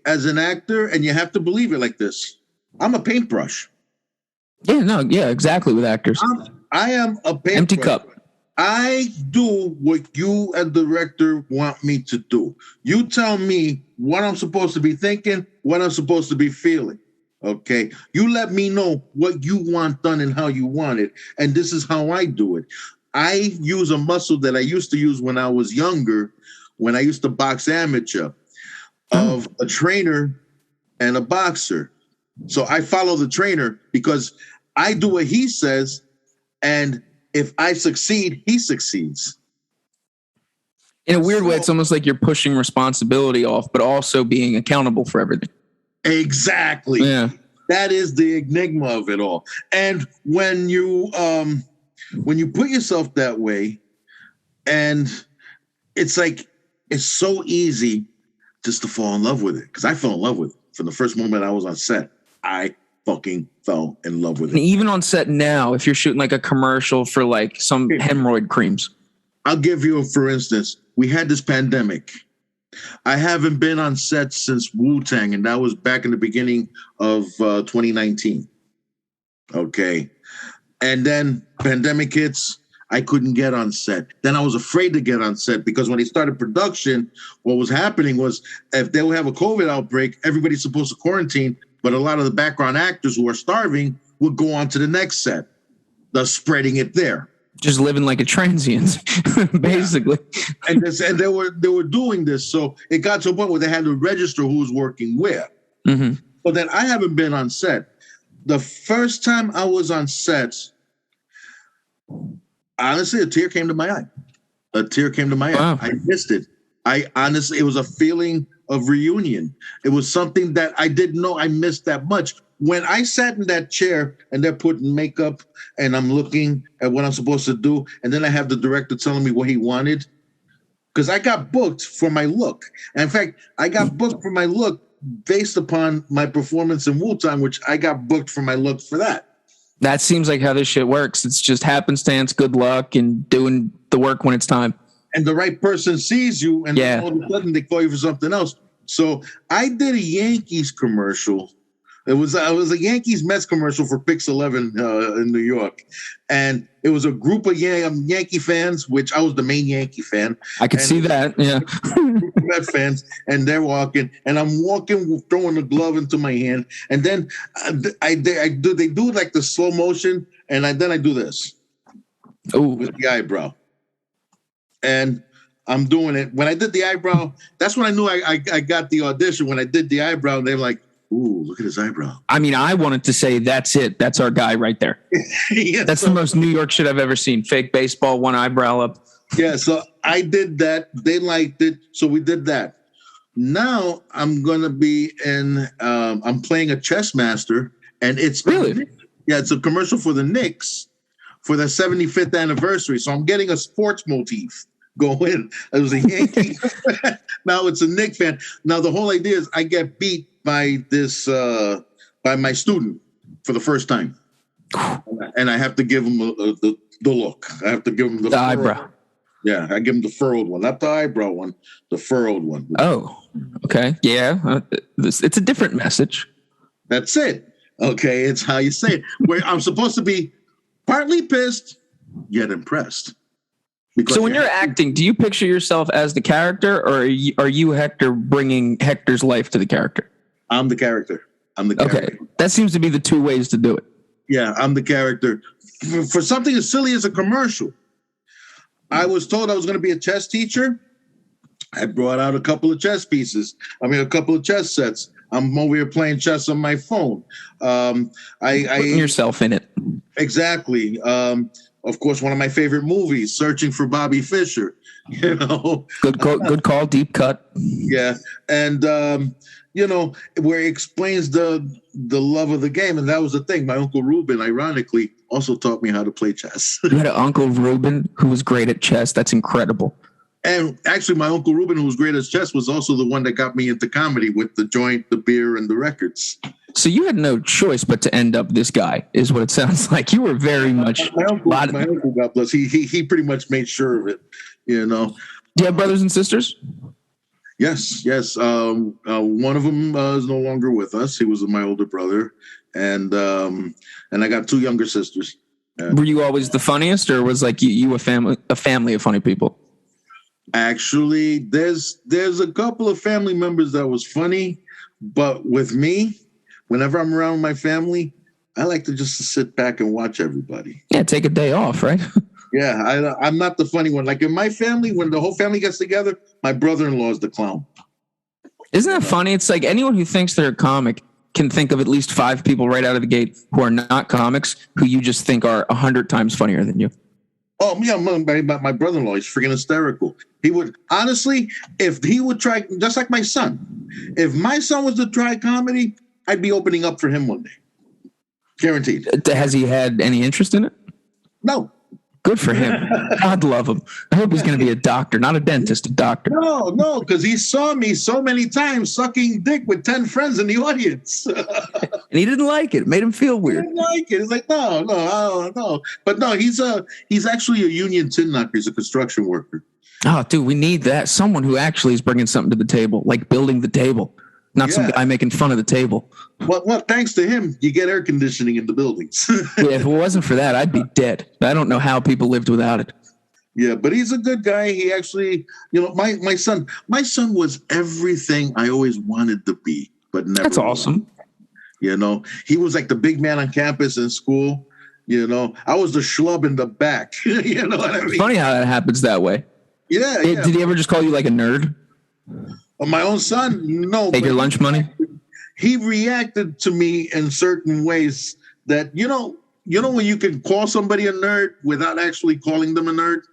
as an actor, and you have to believe it like this, I'm a paintbrush. Yeah, exactly with actors. I am a paintbrush. Empty cup. I do what you as director want me to do. You tell me what I'm supposed to be thinking, what I'm supposed to be feeling. Okay? You let me know what you want done and how you want it. And this is how I do it. I use a muscle that I used to use when I was younger, when I used to box amateur, of a trainer and a boxer. So I follow the trainer because I do what he says, and if I succeed, he succeeds. In a weird way, it's almost like you're pushing responsibility off, but also being accountable for everything. Exactly. Yeah. That is the enigma of it all. And when you put yourself that way, and it's like, it's so easy just to fall in love with it. Because I fell in love with it from the first moment I was on set. I fucking fell in love with it. And even on set now, if you're shooting like a commercial for like some hemorrhoid creams. I'll give you for instance. We had this pandemic. I haven't been on set since Wu-Tang, and that was back in the beginning of 2019. Okay. And then pandemic hits. I couldn't get on set. Then I was afraid to get on set because when they started production, what was happening was if they would have a COVID outbreak, everybody's supposed to quarantine, but a lot of the background actors who are starving would go on to the next set, thus spreading it there. Just living like a transient, basically. And they were doing this, so it got to a point where they had to register who was working where. Mm-hmm. But then I haven't been on set. The first time I was on set, honestly, a tear came to my eye. Wow. I missed it. It was a feeling of reunion. It was something that I didn't know I missed that much. When I sat in that chair and they're putting makeup and I'm looking at what I'm supposed to do, and then I have the director telling me what he wanted, because I got booked for my look. And in fact, I got booked for my look based upon my performance in Wu-Tang, which I got booked for my look for that. That seems like how this shit works. It's just happenstance, good luck, and doing the work when it's time. And the right person sees you, and then all of a sudden they call you for something else. So I did a Yankees commercial. It was a Yankees Mets commercial for Pix 11 in New York. And it was a group of Yankee fans, which I was the main Yankee fan. I could see that, yeah. Met fans, and they're walking, and I'm walking, throwing the glove into my hand, and then they do like the slow motion, and then I do this with the eyebrow, and I'm doing it. When I did the eyebrow, that's when I knew I got the audition. When I did the eyebrow, they're like, Ooh, look at his eyebrow. I mean, I wanted to say that's it. That's our guy right there. Yeah, That's the most New York shit I've ever seen. Fake baseball, one eyebrow up. Yeah, so I did that. They liked it, so we did that. Now I'm gonna be I'm playing a chess master, and it's Really? it's a commercial for the Knicks for their 75th anniversary. So I'm getting a sports motif going. I was a Yankee, now it's a Knicks fan. Now the whole idea is I get beat by by my student for the first time, and I have to give him the look. I have to give him the eyebrow. Yeah, I give him the furrowed one, not the eyebrow one, the furrowed one. Oh, okay. Yeah. It's a different message. That's it. Okay, it's how you say it. Where I'm supposed to be partly pissed, yet impressed. So when you're acting, do you picture yourself as the character, or are you Hector bringing Hector's life to the character? I'm the character. Okay, that seems to be the two ways to do it. Yeah, I'm the character. For something as silly as a commercial, I was told I was going to be a chess teacher. I brought out a couple of chess pieces. A couple of chess sets. I'm over here playing chess on my phone. Putting yourself in it. Exactly. Of course, one of my favorite movies, Searching for Bobby Fischer. You know, good call, deep cut. Yeah, and where it explains the love of the game, and that was the thing. My Uncle Reuben, ironically, also taught me how to play chess. You had an Uncle Reuben who was great at chess. That's incredible. And actually, my Uncle Reuben, who was great at chess, was also the one that got me into comedy with the joint, the beer, and the records. So you had no choice but to end up this guy, is what it sounds like. You were very much. My uncle, God bless, he pretty much made sure of it. You know. Do you have brothers and sisters? Yes. One of them is no longer with us. He was my older brother, and I got two younger sisters. Were you always the funniest, or was like you a family of funny people? Actually, there's a couple of family members that was funny, but with me, whenever I'm around my family, I like to just sit back and watch everybody. Yeah, take a day off, right? Yeah, I'm not the funny one. Like in my family, when the whole family gets together, my brother-in-law is the clown. Isn't that funny? It's like anyone who thinks they're a comic can think of at least 5 people right out of the gate who are not comics who you just think are 100 times funnier than you. Oh, yeah, my brother-in-law is freaking hysterical. He would, honestly, if he would try, just like my son, if my son was to try comedy, I'd be opening up for him one day. Guaranteed. Has he had any interest in it? No. Good for him. God love him. I hope he's going to be a doctor, not a dentist, a doctor. No, because he saw me so many times sucking dick with 10 friends in the audience. And he didn't like it. It made him feel weird. He didn't like it. He's like, no. But no, he's actually a union tin knocker. He's a construction worker. Oh, dude, we need that. Someone who actually is bringing something to the table, like building the table. Not some guy making fun of the table. Well, thanks to him, you get air conditioning in the buildings. Yeah, if it wasn't for that, I'd be dead. I don't know how people lived without it. Yeah, but he's a good guy. He actually, my son was everything I always wanted to be, but never. That's awesome. He was like the big man on campus in school. I was the schlub in the back. You know what I mean? Funny how that happens that way. Yeah. Did he ever just call you like a nerd? My own son, no. Take your lunch money? He reacted to me in certain ways that, when you can call somebody a nerd without actually calling them a nerd?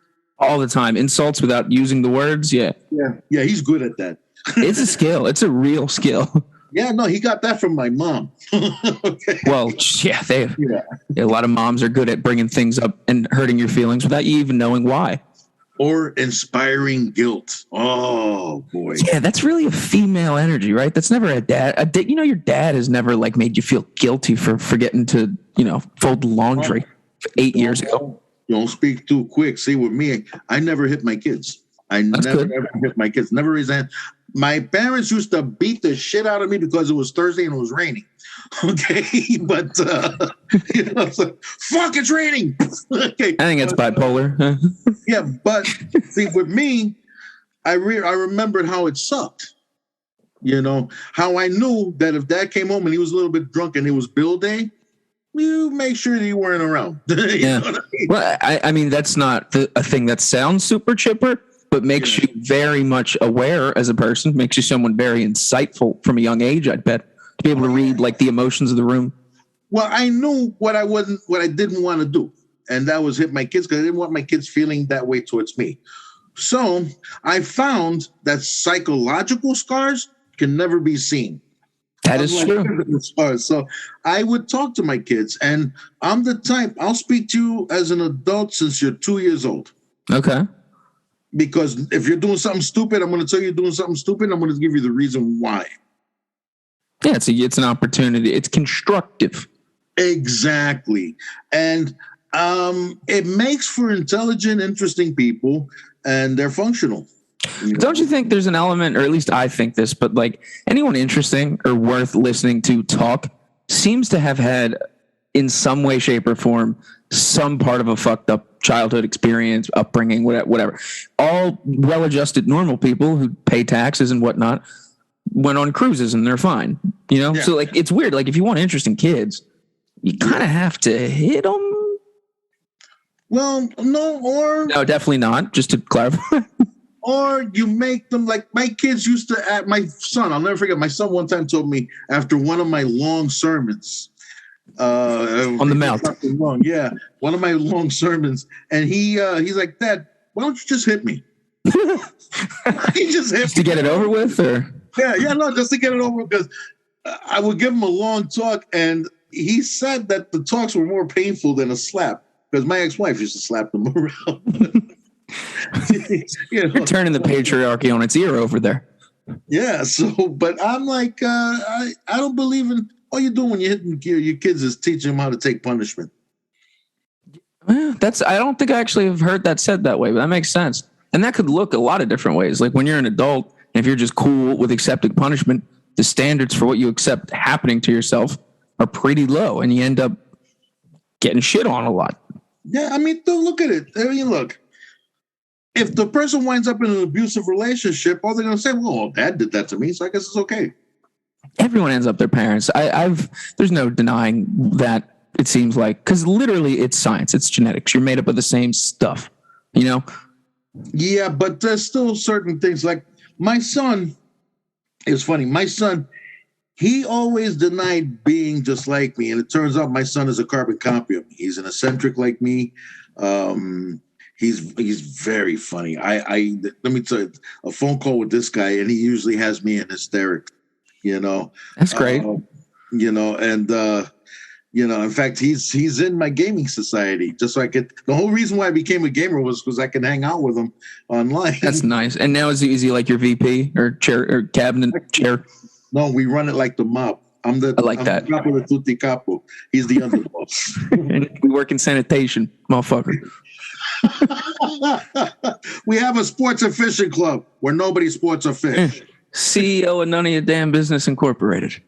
All the time. Insults without using the words, yeah. Yeah, he's good at that. It's a skill. It's a real skill. Yeah, no, he got that from my mom. Okay. Well, yeah, a lot of moms are good at bringing things up and hurting your feelings without you even knowing why. Or inspiring guilt. Oh, boy. Yeah, that's really a female energy, right? That's never a dad. Your dad has never like made you feel guilty for forgetting to, fold laundry 8 years ago. Don't speak too quick. See, with me, I never hit my kids. Ever hit my kids. Never resent. My parents used to beat the shit out of me because it was Thursday and it was raining. Okay, but it's like, fuck, it's raining. Okay, I think that's bipolar. Yeah, but see, with me, I remembered how it sucked. How I knew that if Dad came home and he was a little bit drunk and it was bill day, you make sure that you weren't around. Yeah. What I mean? Well, I mean, that's not a thing that sounds super chipper, but makes you very much aware as a person, makes you someone very insightful from a young age, I'd bet. to be able to read like the emotions of the room? Well, I knew what I didn't want to do, and that was hit my kids because I didn't want my kids feeling that way towards me. So I found that psychological scars can never be seen. That is true. So I would talk to my kids, and I'm the type, I'll speak to you as an adult since you're 2 years old. Okay. Because if you're doing something stupid, I'm going to tell you you're doing something stupid. I'm going to give you the reason why. Yeah, it's an opportunity. It's constructive. Exactly. And it makes for intelligent, interesting people, and they're functional. Don't you think there's an element, or at least I think this, but like anyone interesting or worth listening to talk seems to have had, in some way, shape, or form, some part of a fucked up childhood experience, upbringing, whatever. All well-adjusted, normal people who pay taxes and whatnot went on cruises and they're fine. You know, so like it's weird. Like if you want interesting kids, you kind of have to hit them. Well, no, definitely not. Just to clarify. Or you make them like my kids used to act. My son, I'll never forget. My son one time told me after one of my long sermons, on the mouth. Yeah, one of my long sermons, and he's like, "Dad, why don't you just hit me?" He just hit me to get it over with, or just to get it over, because I would give him a long talk, and he said that the talks were more painful than a slap because my ex-wife used to slap them around. You're turning the patriarchy on its ear over there. Yeah. So, but I'm like, I don't believe in all you do when you're hitting your kids is teaching them how to take punishment. Well, I don't think I actually have heard that said that way, but that makes sense. And that could look a lot of different ways. Like when you're an adult, and if you're just cool with accepting punishment, the standards for what you accept happening to yourself are pretty low, and you end up getting shit on a lot. Yeah. I mean, look at it. I mean, look. If the person winds up in an abusive relationship, all they're going to say, well, Dad did that to me, so I guess it's okay. Everyone ends up their parents. There's no denying that, it seems like, because literally it's science, it's genetics. You're made up of the same stuff, you know? Yeah, but there's still certain things. Like my son, it's funny. My son, he always denied being just like me. And it turns out my son is a carbon copy of me. He's an eccentric like me. He's very funny. I let me tell you, a phone call with this guy, and he usually has me in hysterics. You know, that's great. In fact, he's in my gaming society just so I could. The whole reason why I became a gamer was because I can hang out with him online. That's nice. And now is he like your VP or chair or cabinet chair? No, we run it like the mob. I like that. Capo de tutti capo. He's the underboss. And we work in sanitation, motherfucker. We have a sports and fishing club where nobody sports or fish. CEO of None of Your Damn Business Incorporated.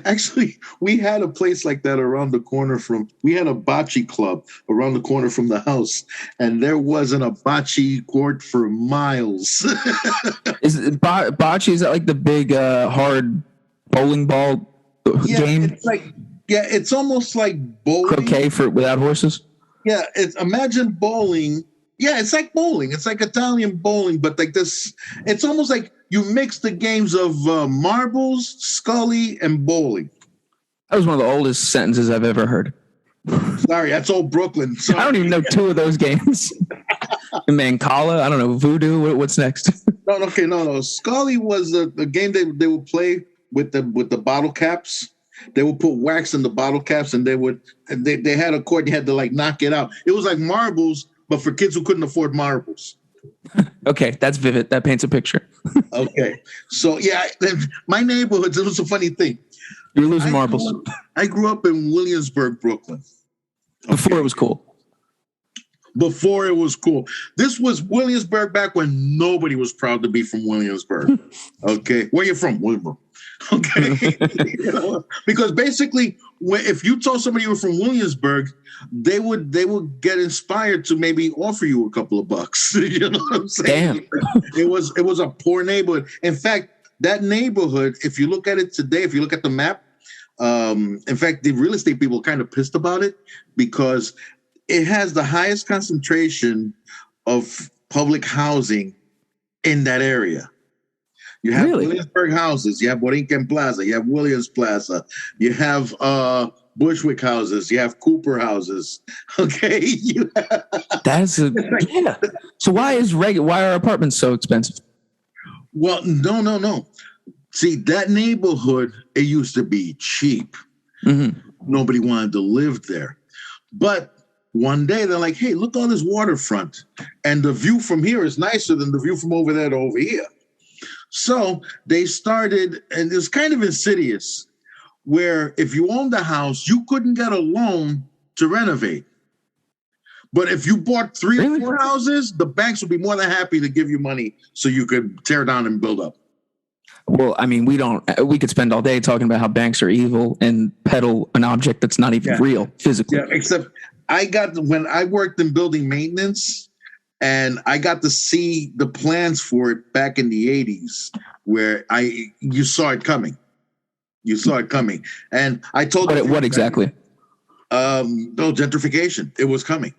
Actually, we had a place like that around the corner we had a bocce club around the corner from the house, and there wasn't a bocce court for miles. Bocce, is that like the big hard bowling ball game? It's almost like bowling. Croquet without horses? Yeah, imagine bowling. Yeah, it's like bowling. It's like Italian bowling, but like this. It's almost like you mix the games of marbles, Scully, and bowling. That was one of the oldest sentences I've ever heard. Sorry, that's old Brooklyn. Sorry. I don't even know two of those games. Mancala, I don't know. Voodoo, what's next? No. Scully was the game they would play with the bottle caps. They would put wax in the bottle caps, and they had a court. You had to like knock it out. It was like marbles, but for kids who couldn't afford marbles. Okay, that's vivid. That paints a picture. Okay, so yeah, my neighborhood. It was a funny thing. You're losing marbles. I grew up in Williamsburg, Brooklyn. Okay. Before it was cool. Before it was cool. This was Williamsburg back when nobody was proud to be from Williamsburg. Okay, where you from, Williamsburg? Okay, because basically, if you told somebody you were from Williamsburg, they would get inspired to maybe offer you a couple of bucks. You know what I'm saying? Damn. It was a poor neighborhood. In fact, that neighborhood, if you look at it today, if you look at the map, in fact, the real estate people are kind of pissed about it because it has the highest concentration of public housing in that area. You have Really? Williamsburg houses. You have Borinquen Plaza. You have Williams Plaza. You have Bushwick houses. You have Cooper houses. Okay. Yeah. So why are apartments so expensive? Well, no. See, that neighborhood, it used to be cheap. Mm-hmm. Nobody wanted to live there. But one day they're like, hey, look on this waterfront. And the view from here is nicer than the view from over there to over here. So they started, and it was kind of insidious, where if you owned a house, you couldn't get a loan to renovate. But if you bought 3 or 4 houses, the banks would be more than happy to give you money so you could tear down and build up. Well, I mean, we could spend all day talking about how banks are evil and peddle an object that's not even real physically. Yeah, except when I worked in building maintenance, and I got to see the plans for it back in the 80s, where you saw it coming. You saw it coming. And I told you. What exactly? Gentrification. It was coming.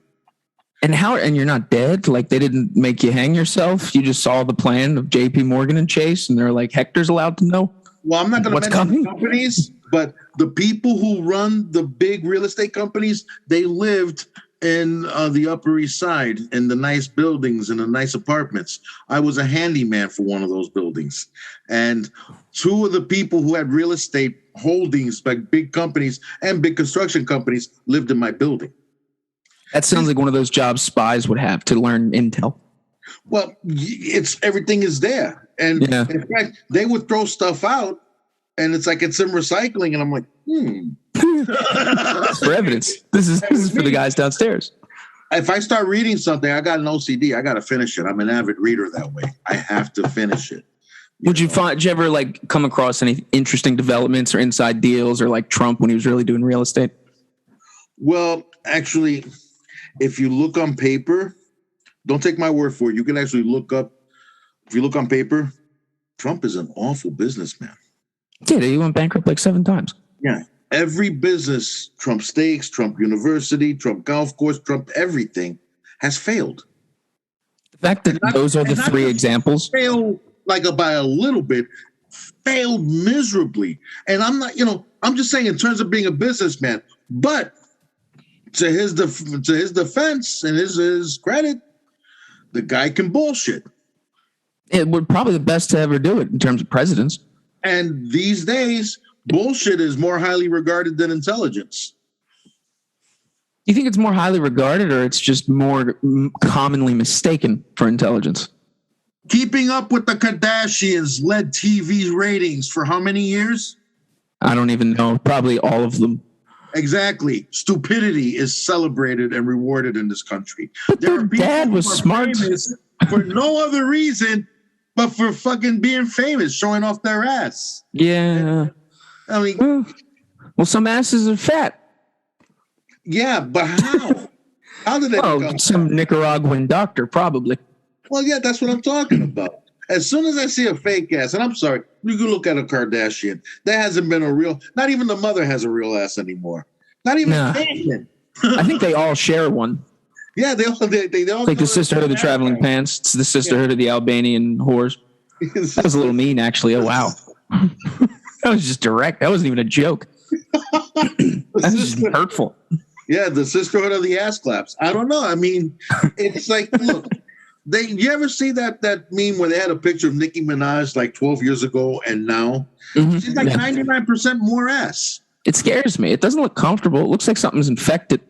And you're not dead? Like, they didn't make you hang yourself? You just saw the plan of JP Morgan and Chase, and they're like, Hector's allowed to know? Well, I'm not going to mention companies, but the people who run the big real estate companies, they lived in the Upper East Side in the nice buildings and the nice apartments. I was a handyman for one of those buildings. And 2 of the people who had real estate holdings, like big companies and big construction companies, lived in my building. That sounds like one of those jobs spies would have to learn intel. Well, everything is there. And in fact, they would throw stuff out, and it's like it's in recycling. And I'm like, for evidence. This is for the guys downstairs. If I start reading something, I got an OCD. I got to finish it. I'm an avid reader that way. I have to finish it. Did you ever like come across any interesting developments or inside deals, or like Trump when he was really doing real estate? Well, actually, if you look on paper, don't take my word for it. You can actually look up. If you look on paper, Trump is an awful businessman. Yeah, he went bankrupt like 7 times. Yeah. Every business, Trump Steaks, Trump University, Trump Golf Course, Trump everything, has failed. The fact that those are the 3 examples. Failed like by a little bit, failed miserably. And I'm not, I'm just saying in terms of being a businessman, but to his defense and his credit, the guy can bullshit. It would probably the best to ever do it in terms of presidents. And these days, bullshit is more highly regarded than intelligence. You think it's more highly regarded, or it's just more commonly mistaken for intelligence? Keeping Up with the Kardashians led TV's ratings for how many years? I don't even know. Probably all of them. Exactly. Stupidity is celebrated and rewarded in this country. But their dad was smart. For no other reason but for fucking being famous, showing off their ass. Yeah. I mean, well, some asses are fat. Yeah, but how? How did they become some fat? Nicaraguan doctor, probably. Well, yeah, that's what I'm talking about. As soon as I see a fake ass, and I'm sorry, you can look at a Kardashian. There hasn't been not even the mother has a real ass anymore. Not even Caitlyn. I think they all share one. Yeah, they all. It's like the sisterhood of the traveling pants. It's the sisterhood of the Albanian whores. That was a little mean, actually. Oh, wow. That was just direct. That wasn't even a joke. That was just hurtful. Yeah, the sisterhood of the ass claps. I don't know. I mean, it's like, look. You ever see that meme where they had a picture of Nicki Minaj like 12 years ago and now? Mm-hmm. She's like 99% more ass. It scares me. It doesn't look comfortable. It looks like something's infected.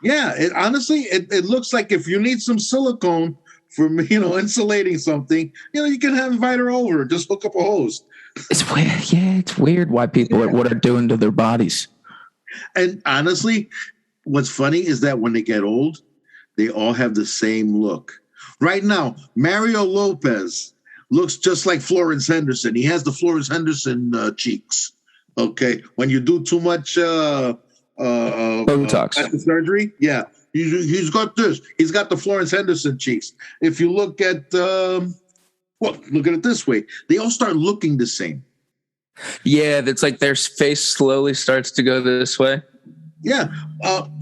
Yeah, honestly, it looks like if you need some silicone for insulating something, you can invite her over. Just hook up a hose. It's weird. Yeah, it's weird why people what are doing to their bodies. And honestly, what's funny is that when they get old, they all have the same look. Right now, Mario Lopez looks just like Florence Henderson. He has the Florence Henderson cheeks. Okay, when you do too much Botox surgery, yeah, he's got this. He's got the Florence Henderson cheeks. If you look at, look at it this way: they all start looking the same. Yeah, that's like their face slowly starts to go this way. Yeah,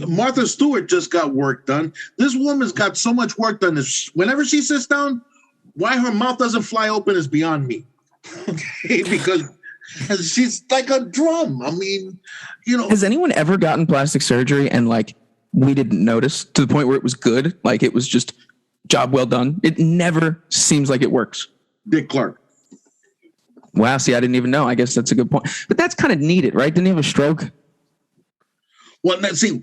Martha Stewart just got work done. This woman's got so much work done. Whenever she sits down, why her mouth doesn't fly open is beyond me. Okay, because she's like a drum. I mean, Has anyone ever gotten plastic surgery and like we didn't notice to the point where it was good? Like it was just job well done. It never seems like it works. Dick Clark. Wow. See, I didn't even know. I guess that's a good point. But that's kind of needed, right? Didn't he have a stroke? Well, see,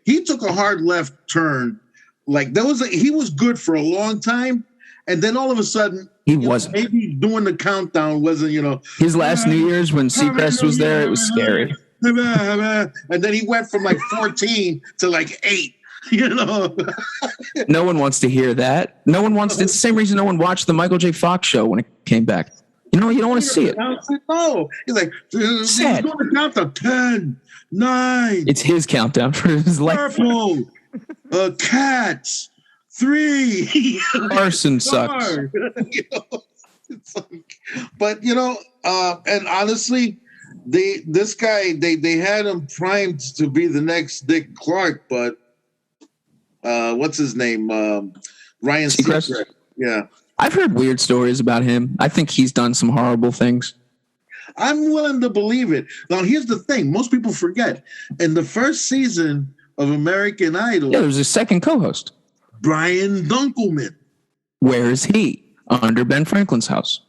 he took a hard left turn. Like he was good for a long time, and then all of a sudden he wasn't. Maybe doing the countdown wasn't. His last New Year's when Seacrest was there, it was scary. And then he went from like 14 to like 8. No one wants to hear that. No one wants. It's the same reason no one watched the Michael J. Fox show when it came back. You don't want to see it. No, he's like, sad. He's going to count to 10, 9. It's his countdown for his life. Purple, Cats, 3. Arson sucks. It's like, but and honestly, they had him primed to be the next Dick Clark, but what's his name? Ryan Seacrest. Yeah. I've heard weird stories about him. I think he's done some horrible things. I'm willing to believe it. Now, here's the thing. Most people forget. In the first season of American Idol... Yeah, there's a second co-host. Brian Dunkelman. Where is he? Under Ben Franklin's house.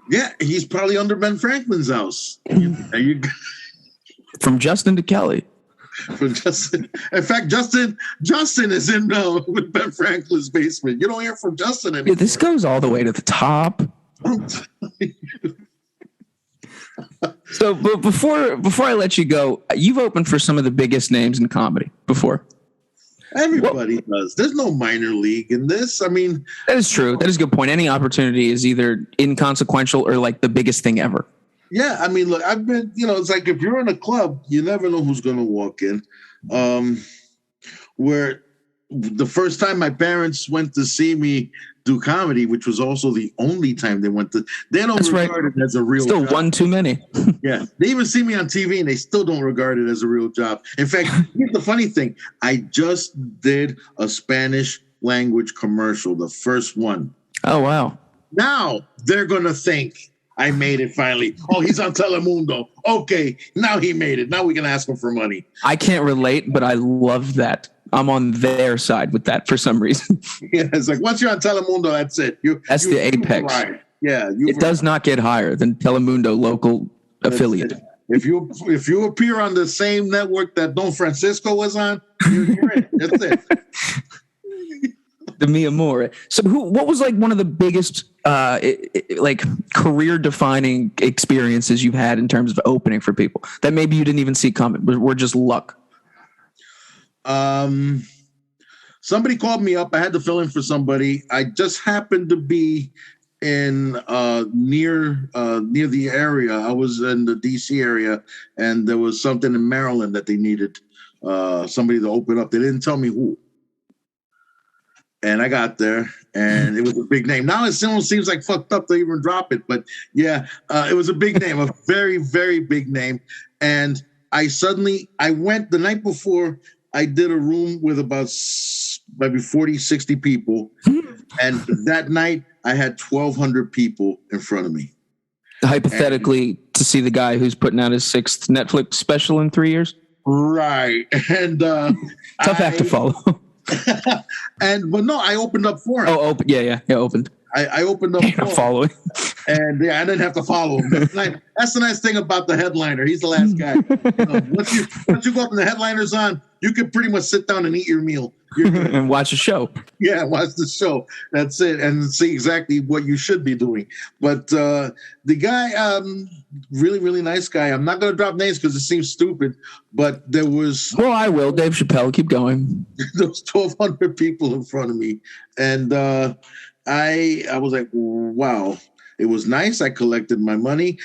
Yeah, he's probably under Ben Franklin's house. There you go. From Justin to Kelly. From Justin. In fact, Justin is in with Ben Franklin's basement. You don't hear from Justin anymore. Yeah, this goes all the way to the top. So, but before I let you go, you've opened for some of the biggest names in comedy before. Everybody does. There's no minor league in this. I mean, that is true. That is a good point. Any opportunity is either inconsequential or like the biggest thing ever. Yeah, I mean, look, I've been, it's like if you're in a club, you never know who's going to walk in. Where the first time my parents went to see me do comedy, which was also the only time they don't regard it as a real Still job. One too many. Yeah, they even see me on TV and they still don't regard it as a real job. In fact, here's the funny thing. I just did a Spanish language commercial, the first one. Oh, wow. Now they're going to think I made it finally. Oh, he's on Telemundo. Okay, now he made it. Now we can ask him for money. I can't relate, but I love that. I'm on their side with that for some reason. Yeah, it's like once you're on Telemundo, that's it. That's the apex. Yeah, it does not get higher than Telemundo local affiliate. If you appear on the same network that Don Francisco was on, you're in. That's it. The mi amore. So what was like one of the biggest like career defining experiences you've had in terms of opening for people that maybe you didn't even see coming, but were just luck? Somebody called me up. I had to fill in for somebody. I just happened to be in near the area. I was in the DC area, and there was something in Maryland that they needed somebody to open up. They didn't tell me who. And I got there, and it was a big name. Now it almost seems like fucked up to even drop it, but yeah, it was a big name, a very, very big name. And I went the night before. I did a room with about maybe 40, 60 people. And that night I had 1,200 people in front of me. Hypothetically, to see the guy who's putting out his 6th Netflix special in 3 years. Right. And tough act to follow. But no, I opened up for him. Oh, open. Yeah, opened. I opened up for him. Following. And yeah, I didn't have to follow him. That's the nice thing about the headliner. He's the last guy. Once you go up and the headliner's on, you can pretty much sit down and eat your meal. And watch the show. Yeah, watch the show. That's it. And see exactly what you should be doing. But the guy, really, really nice guy. I'm not going to drop names because it seems stupid, but there was... Well, I will. Dave Chappelle, keep going. There was 1,200 people in front of me. And I was like, wow. It was nice. I collected my money.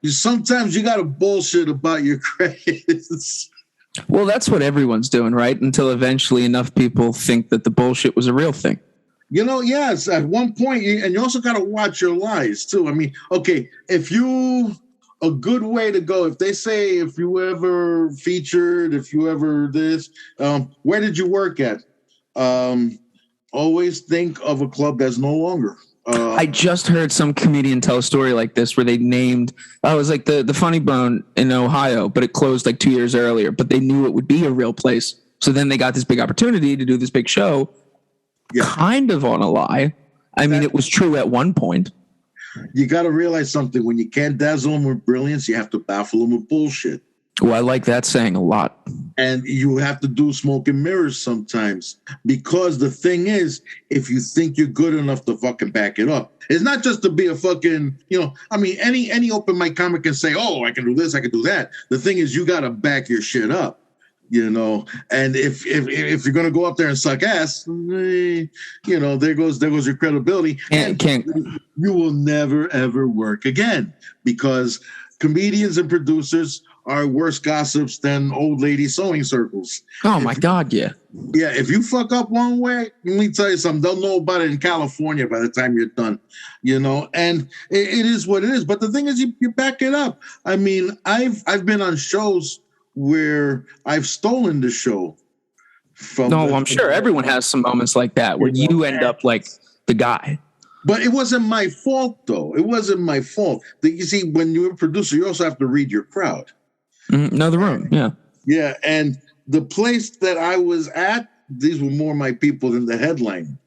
Sometimes you got to bullshit about your credits. Well, that's what everyone's doing, right? Until eventually enough people think that the bullshit was a real thing. Yes, at one point, and you also got to watch your lies too. I mean, okay, a good way to go, if they say, if you ever featured, if you ever this, where did you work at? always think of a club that's no longer. I just heard some comedian tell a story like this where they named, it was like the Funny Bone in Ohio, but it closed like 2 years earlier, but they knew it would be a real place. So then they got this big opportunity to do this big show, kind of on a lie. I mean, it was true at one point. You got to realize something. When you can't dazzle them with brilliance, you have to baffle them with bullshit. Well, I like that saying a lot. And you have to do smoke and mirrors sometimes, because the thing is, if you think you're good enough to fucking back it up, it's not just to be a fucking, I mean, any open mic comic can say, oh, I can do this, I can do that. The thing is, you got to back your shit up, and if you're going to go up there and suck ass, there goes your credibility. You will never, ever work again, because comedians and producers are worse gossips than old lady sewing circles. Oh, my God, yeah. Yeah, if you fuck up one way, let me tell you something. They'll know about it in California by the time you're done, and it is what it is. But the thing is, you back it up. I mean, I've been on shows where I've stolen the show. I'm sure everyone has some moments like that where you end up like the guy. But it wasn't my fault, though. It wasn't my fault. You see, when you're a producer, you also have to read your crowd. Know the room, yeah. Yeah, and the place that I was at, these were more my people than the headline.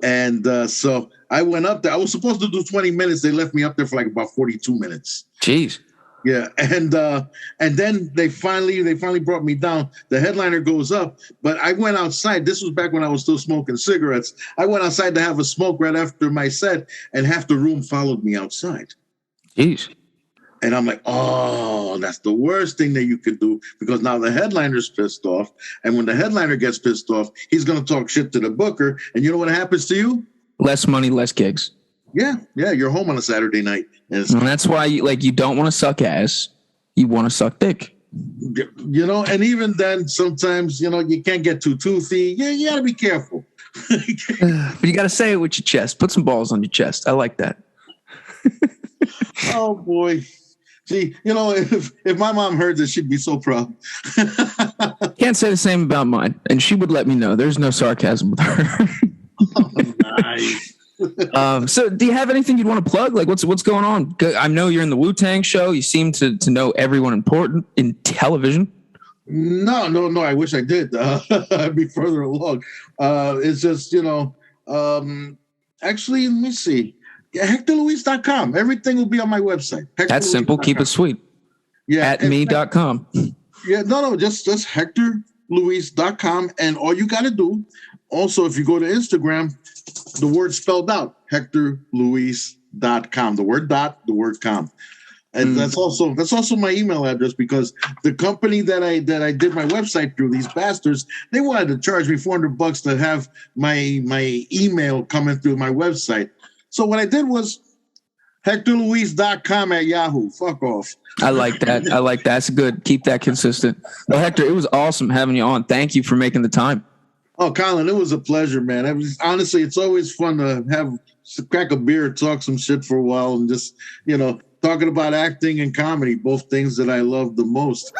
And so I went up there. I was supposed to do 20 minutes. They left me up there for like about 42 minutes. Jeez. Yeah, and then they finally brought me down. The headliner goes up, but I went outside. This was back when I was still smoking cigarettes. I went outside to have a smoke right after my set, and half the room followed me outside. Jeez. And I'm like, oh, that's the worst thing that you could do, because now the headliner's pissed off. And when the headliner gets pissed off, he's going to talk shit to the booker. And you know what happens to you? Less money, less gigs. Yeah. You're home on a Saturday night. And that's why you don't want to suck ass. You want to suck dick. And even then, sometimes, you can't get too toothy. Yeah, you got to be careful. But you got to say it with your chest. Put some balls on your chest. I like that. Oh, boy. See, if my mom heard this, she'd be so proud. Can't say the same about mine. And she would let me know. There's no sarcasm with her. Oh, nice. So do you have anything you'd want to plug? Like what's going on? I know you're in the Wu-Tang show. You seem to know everyone important in television. No. I wish I did. I'd be further along. It's just, actually, let me see. HectorLuis.com. Everything will be on my website. That's simple. Keep it sweet. Yeah. At me.com. Yeah, no, just HectorLuis.com. And all you got to do, also, if you go to Instagram, the word spelled out, HectorLuis.com. The word dot, the word com. And that's also my email address, because the company that I did my website through, these bastards, they wanted to charge me $400 to have my email coming through my website. So what I did was HectorLuis.com at Yahoo. Fuck off. I like that. That's good. Keep that consistent. Well, Hector, it was awesome having you on. Thank you for making the time. Oh, Colin, it was a pleasure, man. Honestly, it's always fun to crack a beer, talk some shit for a while, and just, talking about acting and comedy, both things that I love the most.